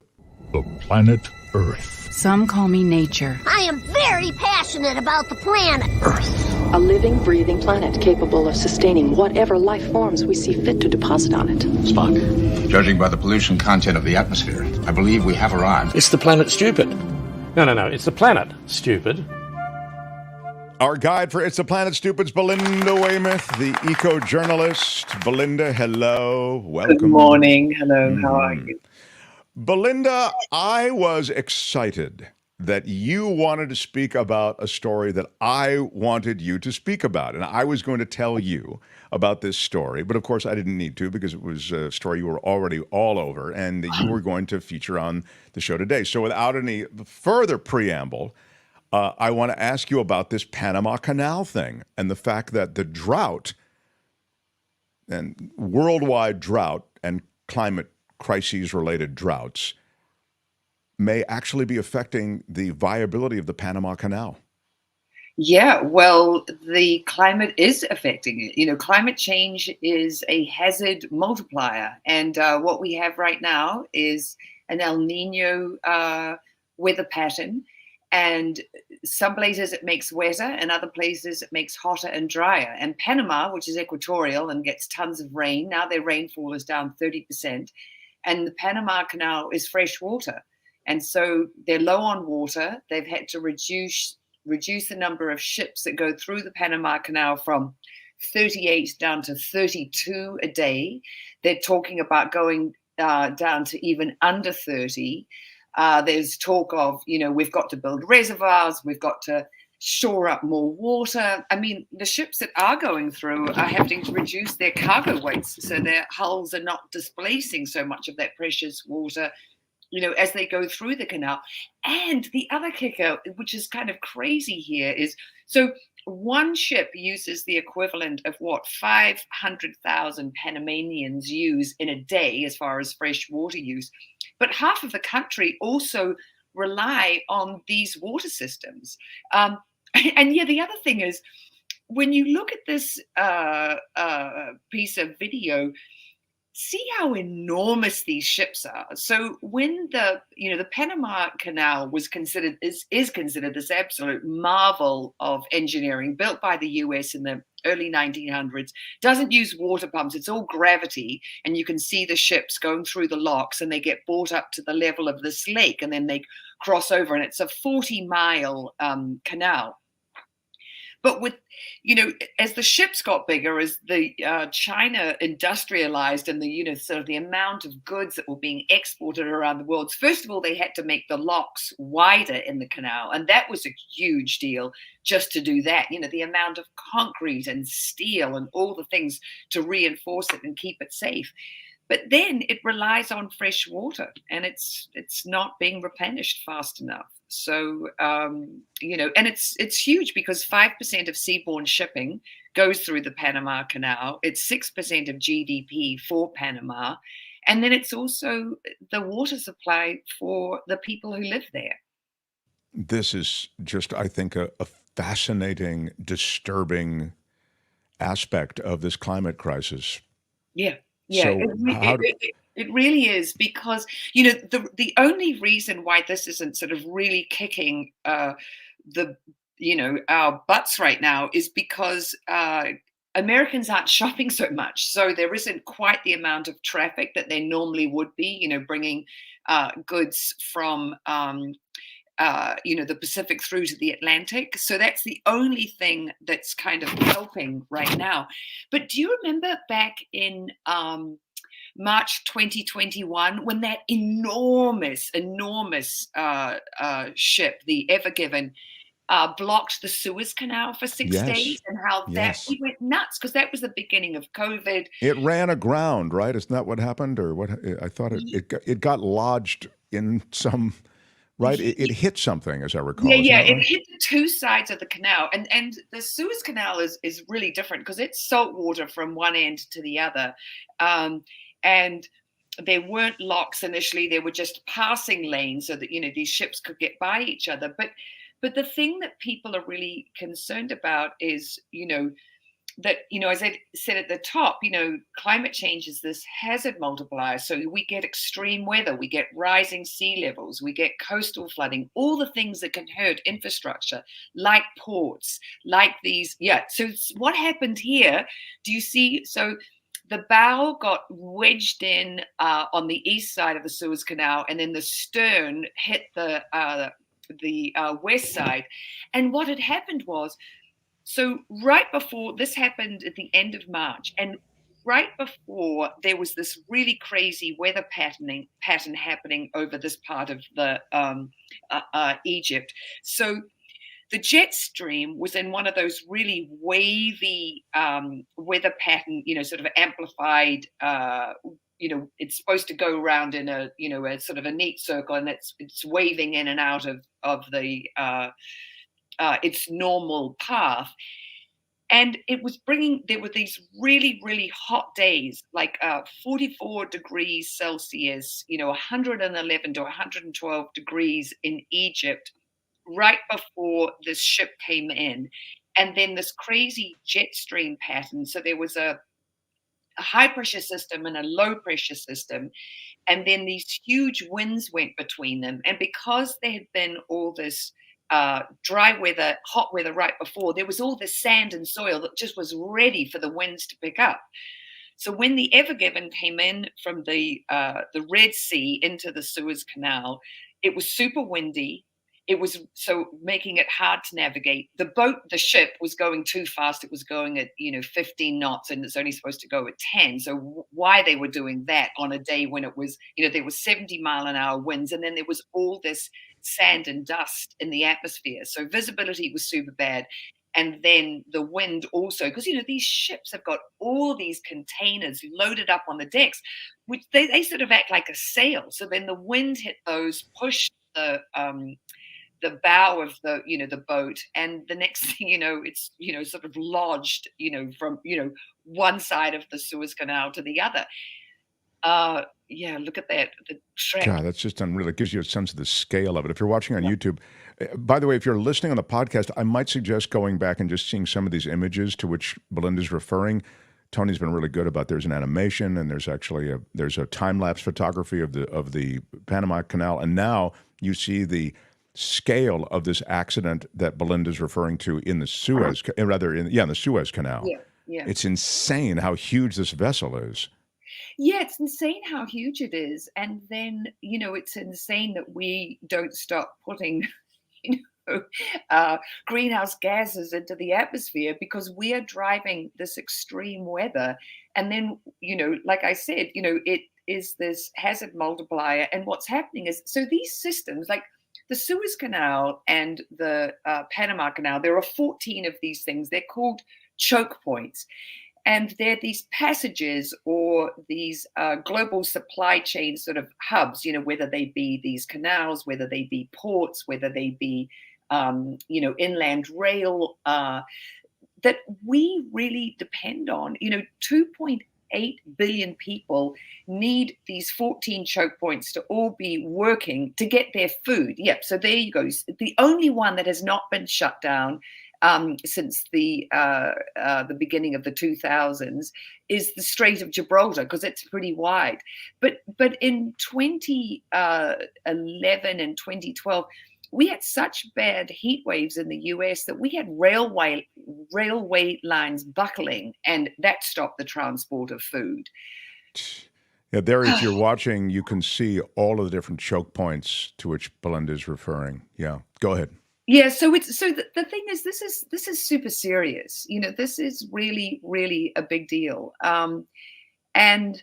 The planet Earth. Some call me nature. I am very passionate about the planet Earth. A living, breathing planet capable of sustaining whatever life forms we see fit to deposit on it. Spock, judging by the pollution content of the atmosphere, I believe we have arrived. It's the planet stupid. No. It's the planet stupid. Our guide for It's the Planet Stupid's Belinda Weymouth, the eco-journalist. Belinda, hello. Welcome. Good morning. Hello. How are you? Belinda, I was excited that you wanted to speak about a story that I wanted you to speak about. And I was going to tell you about this story, but of course I didn't need to because it was a story you were already all over and that you were going to feature on the show today. So without any further preamble, I want to ask you about this Panama Canal thing and the fact that the drought and worldwide drought and climate crises-related droughts may actually be affecting the viability of the Panama Canal. Yeah, well, the climate is affecting it. You know, climate change is a hazard multiplier. And what we have right now is an El Nino weather pattern. And some places it makes wetter and other places it makes hotter and drier. And Panama, which is equatorial and gets tons of rain, now their rainfall is down 30%. And the Panama Canal is fresh water. And so they're low on water. They've had to reduce the number of ships that go through the Panama Canal from 38 down to 32 a day. They're talking about going down to even under 30. There's talk of, we've got to build reservoirs. We've got to shore up more water. I mean, the ships that are going through are having to reduce their cargo weights so their hulls are not displacing so much of that precious water, as they go through the canal. And the other kicker, which is kind of crazy here, is so one ship uses the equivalent of what 500,000 Panamanians use in a day as far as fresh water use. But half of the country also rely on these water systems. And the other thing is, when you look at this piece of video, see how enormous these ships are. So when the Panama Canal was considered is considered this absolute marvel of engineering, built by the US in the early 1900s, doesn't use water pumps. It's all gravity, and you can see the ships going through the locks, and they get brought up to the level of this lake, and then they cross over, and it's a 40-mile canal. But with, as the ships got bigger, as the China industrialized and the, sort of the amount of goods that were being exported around the world, first of all, they had to make the locks wider in the canal. And that was a huge deal just to do that. The amount of concrete and steel and all the things to reinforce it and keep it safe. But then it relies on fresh water, and it's not being replenished fast enough. So, and it's huge because 5% of seaborne shipping goes through the Panama Canal. It's 6% of GDP for Panama. And then it's also the water supply for the people who live there. This is just, I think, a fascinating, disturbing aspect of this climate crisis. Yeah. Yeah, So it really is, because the only reason why this isn't sort of really kicking our butts right now is because Americans aren't shopping so much, so there isn't quite the amount of traffic that there normally would be. Bringing goods from the Pacific through to the Atlantic. So that's the only thing that's kind of helping right now. But do you remember back in March 2021 when that enormous ship, the Ever Given, blocked the Suez Canal for 6 days, and how we went nuts because that was the beginning of COVID. It ran aground, right? Isn't that what happened? Or what? I thought it got lodged in some... Right, it hit something, as I recall. Yeah, right? It hit the two sides of the canal, and the Suez Canal is really different because it's salt water from one end to the other, and there weren't locks initially. There were just passing lanes so that these ships could get by each other. But the thing that people are really concerned about is that, as I said at the top, climate change is this hazard multiplier. So we get extreme weather, we get rising sea levels, we get coastal flooding, all the things that can hurt infrastructure, like ports, like these. So what happened here, do you see? So the bow got wedged in on the east side of the Suez Canal, and then the stern hit the west side. And what had happened was, so right before this happened at the end of March, and right before there was this really crazy weather pattern happening over this part of the Egypt. So the jet stream was in one of those really wavy weather pattern, sort of amplified. It's supposed to go around in a sort of a neat circle, and it's waving in and out of the its normal path. And it was there were these really, really hot days, like 44 degrees Celsius, 111 to 112 degrees in Egypt, right before this ship came in. And then this crazy jet stream pattern. So there was a high pressure system and a low pressure system. And then these huge winds went between them. And because there had been all this dry weather, hot weather right before, there was all this sand and soil that just was ready for the winds to pick up. So when the Ever Given came in from the Red Sea into the Suez Canal, it was super windy. It was so making it hard to navigate. The ship was going too fast. It was going at 15 knots, and it's only supposed to go at 10. So why they were doing that on a day when it was there was 70-mile-an-hour winds, and then there was all this sand and dust in the atmosphere. So visibility was super bad. And then the wind also, because these ships have got all these containers loaded up on the decks, which they sort of act like a sail. So then the wind hit those, pushed the bow of the boat, and the next thing it's sort of lodged from one side of the Suez Canal to the other. Look at that. The track. God, that's just unreal. It gives you a sense of the scale of it. If you're watching on YouTube, by the way, if you're listening on the podcast, I might suggest going back and just seeing some of these images to which Belinda's referring. Tony's been really good about. There's an animation, and there's actually a time lapse photography of the Panama Canal, and now you see the scale of this accident that Belinda's referring to in the Suez, in the Suez Canal. Yeah. It's insane how huge this vessel is. Yeah, it's insane how huge it is. And then, it's insane that we don't stop putting, greenhouse gases into the atmosphere because we are driving this extreme weather. And then, like I said, it is this hazard multiplier. And what's happening is, so these systems, like the Suez Canal and the Panama Canal, there are 14 of these things. They're called choke points. And they're these passages or these global supply chain sort of hubs, whether they be these canals, whether they be ports, whether they be, inland rail, that we really depend on. 2.8 billion people need these 14 choke points to all be working to get their food. Yep. So there you go. The only one that has not been shut down since the beginning of the 2000s is the Strait of Gibraltar, because it's pretty wide. But in 2011 and 2012, we had such bad heat waves in the US that we had railway lines buckling, and that stopped the transport of food. Yeah, there, if you're watching, you can see all of the different choke points to which Belinda is referring. Yeah, go ahead. Yeah, so the thing is, this is super serious. You know, this is really, really a big deal. And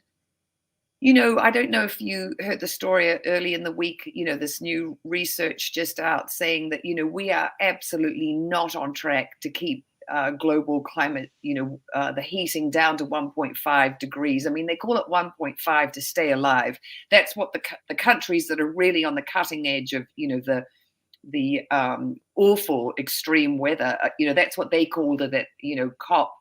you know, I don't know if you heard the story early in the week. You know, this new research just out saying that, you know, we are absolutely not on track to keep global climate, you know, the heating down to 1.5 degrees. I mean, they call it 1.5 to stay alive. That's what the countries that are really on the cutting edge of, you know, the awful extreme weather, you know, that's what they called it at, you know, COP.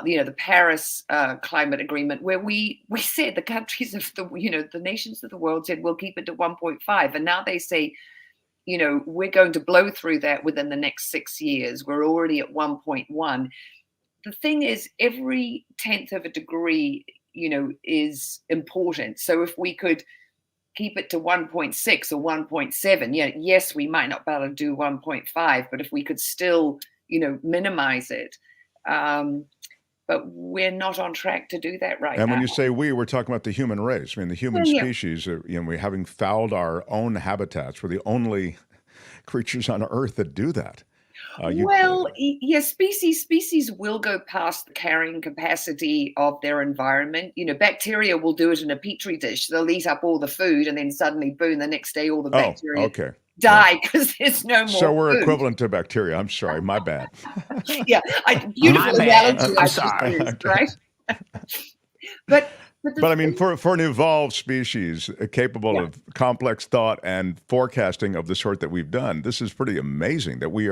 You know, the Paris climate agreement, where we said the countries of the, you know, the nations of the world said we'll keep it to 1.5. And now they say, you know, we're going to blow through that within the next 6 years. We're already at 1.1. The thing is, every 10th of a degree, you know, is important. So if we could keep it to 1.6 or 1.7, yeah, yes, we might not be able to do 1.5, but if we could still, you know, minimize it. But we're not on track to do that right now. And when you say we're talking about the human race. I mean, the human species, you know, we're having fouled our own habitats. We're the only creatures on Earth that do that. Species will go past the carrying capacity of their environment. You know, bacteria will do it in a petri dish. They'll eat up all the food, and then suddenly, boom, the next day all the bacteria die because there's no more So we're food. equivalent to bacteria. I'm sorry, my bad. Yeah, beautiful analogy. I sorry. Used, right? But I mean, for an evolved species capable of complex thought and forecasting of the sort that we've done, this is pretty amazing that we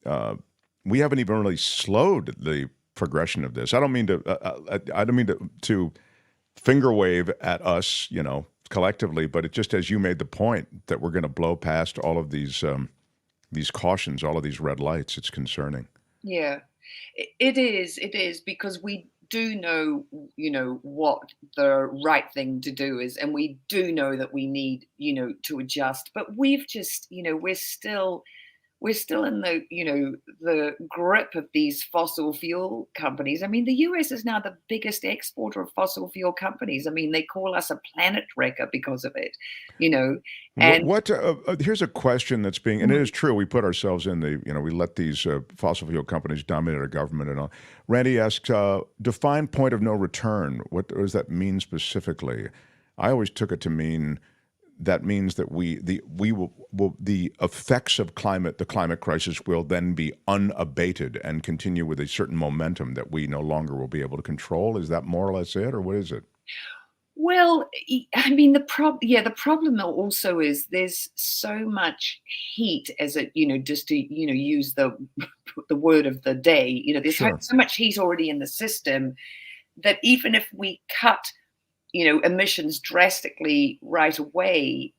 haven't even really slowed the progression of this. I don't mean to finger wave at us, you know, collectively, but it just, as you made the point, that we're going to blow past all of these cautions, all of these red lights. It's concerning. Yeah, it is because we do know, you know, what the right thing to do is, and we do know that we need, you know, to adjust, but we've just, you know, we're still in the, you know, the grip of these fossil fuel companies. I mean, the US is now the biggest exporter of fossil fuel companies. I mean, they call us a planet wrecker because of it, you know. And here's a question that's being, and it is true, we put ourselves in the, you know, we let these fossil fuel companies dominate our government and all. Randy asks, define point of no return. What does that mean specifically? I always took it to mean that means that the effects of the climate crisis will then be unabated and continue with a certain momentum that we no longer will be able to control. Is that more or less it, or what is it? Well, I mean, the problem also is there's so much heat, as it, you know, just to, you know, use the word of the day, you know, there's so much heat already in the system that even if we cut, you know, emissions drastically right away,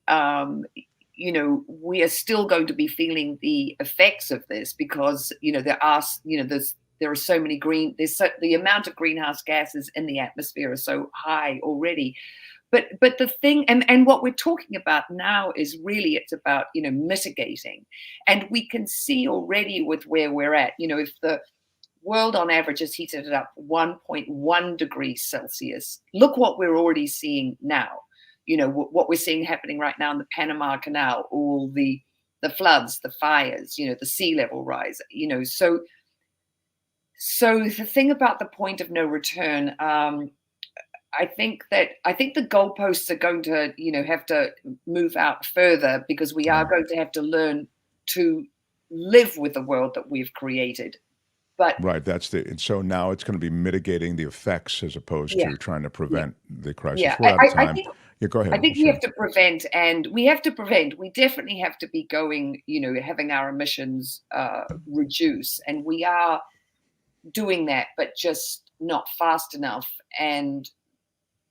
you know, we are still going to be feeling the effects of this because, you know, there are so many the amount of greenhouse gases in the atmosphere is so high already. But the thing, and what we're talking about now is really, it's about, you know, mitigating. And we can see already with where we're at, you know, if the world on average has heated it up 1.1 degrees Celsius. Look what we're already seeing now. You know, what we're seeing happening right now in the Panama Canal, all the floods, the fires, you know, the sea level rise, you know. So the thing about the point of no return, I think the goalposts are going to, you know, have to move out further because we are going to have to learn to live with the world that we've created. But right, so now it's going to be mitigating the effects as opposed to trying to prevent the crisis. Yeah, We're out of time. Go ahead. I think we have to prevent, and we definitely have to be going, you know, having our emissions reduce, and we are doing that, but just not fast enough. And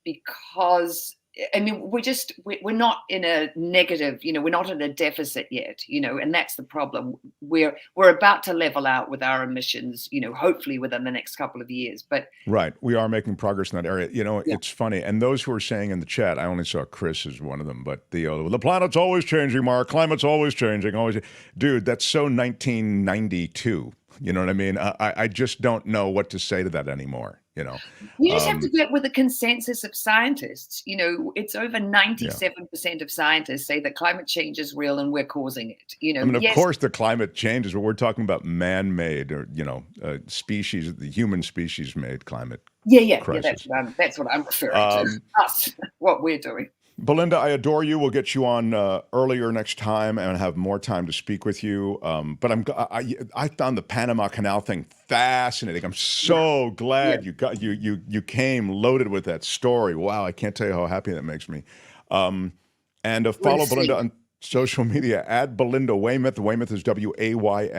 because I mean, we're not in a negative, we're not in a deficit yet, and that's the problem. We're about to level out with our emissions, hopefully within the next couple of years. But right, we are making progress in that area. It's funny, and those who are saying in the chat, I only saw Chris as one of them, but the planet's always changing, Mark. Climate's always changing, always. Dude, that's so 1992. You know what I mean? I just don't know what to say to that anymore. You just have to get with the consensus of scientists. It's over 97% of scientists say that climate change is real and we're causing it. I mean, of course, the climate changes, but we're talking about man-made or species, the human species-made climate. Yeah, crisis. that's what I'm referring to. Us, what we're doing. Belinda, I adore you. We'll get you on earlier next time and have more time to speak with you. But I found the Panama Canal thing fascinating. I'm so glad you came loaded with that story. Wow, I can't tell you how happy that makes me. And follow Belinda on social media at Belinda Weymouth. Weymouth is Waymouth.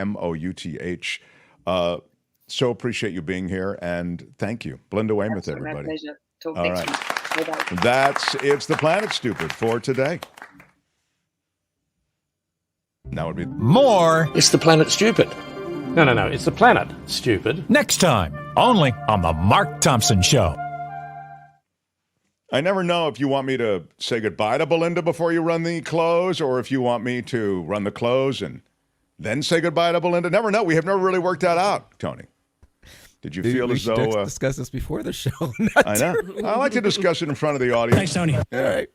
So appreciate you being here, and thank you, Belinda Weymouth, everybody. My pleasure. Talk All next right. week. Bye-bye. It's the Planet Stupid for today. That would be more. It's the Planet Stupid. No. It's the Planet Stupid. Next time, only on the Mark Thompson Show. I never know if you want me to say goodbye to Belinda before you run the close, or if you want me to run the close and then say goodbye to Belinda. Never know. We have never really worked that out, Tony. Did you feel as though discuss this before the show? I know. I like to discuss it in front of the audience. Thanks, Tony. All right.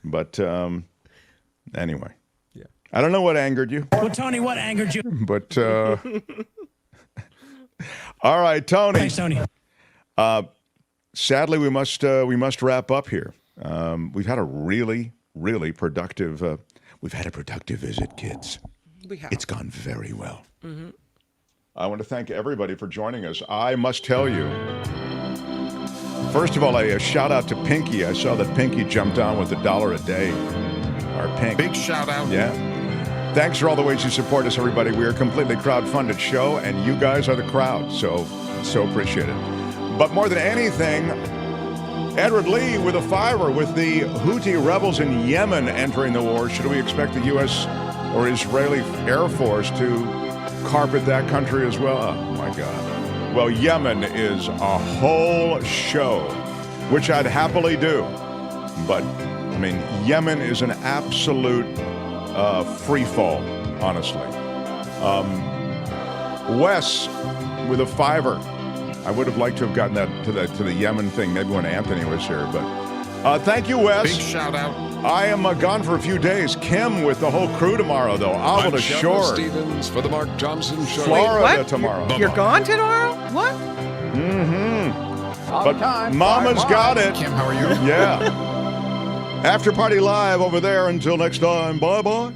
But anyway, I don't know what angered you. Well, Tony, what angered you? But all right, Tony. Thanks, Tony. Sadly, we must wrap up here. We've had a really productive. We've had a productive visit, kids. We have. It's gone very well. Mm-hmm. I want to thank everybody for joining us. I must tell you, first of all, a shout out to Pinky. I saw that Pinky jumped on with $1 a day. Our Pink. Big shout out. Yeah. Thanks for all the ways you support us, everybody. We are a completely crowd-funded show, and you guys are the crowd. So appreciate it. But more than anything, Edward Lee with a $5 with the Houthi rebels in Yemen entering the war. Should we expect the U.S. or Israeli Air Force to carpet that country as well? Oh, my God. Well, Yemen is a whole show, which I'd happily do. But, I mean, Yemen is an absolute free fall, honestly. Wes with a $5. I would have liked to have gotten that to the Yemen thing, maybe when Anthony was here. But thank you, Wes. Big shout out. I am gone for a few days. Kim with the whole crew tomorrow, though. Out of the shore. Stevens for the Mark Thompson Show. Florida tomorrow. You're gone tomorrow? What? Mm-hmm. But Mama's got it. Kim, how are you? Yeah. After Party Live over there. Until next time. Bye-bye.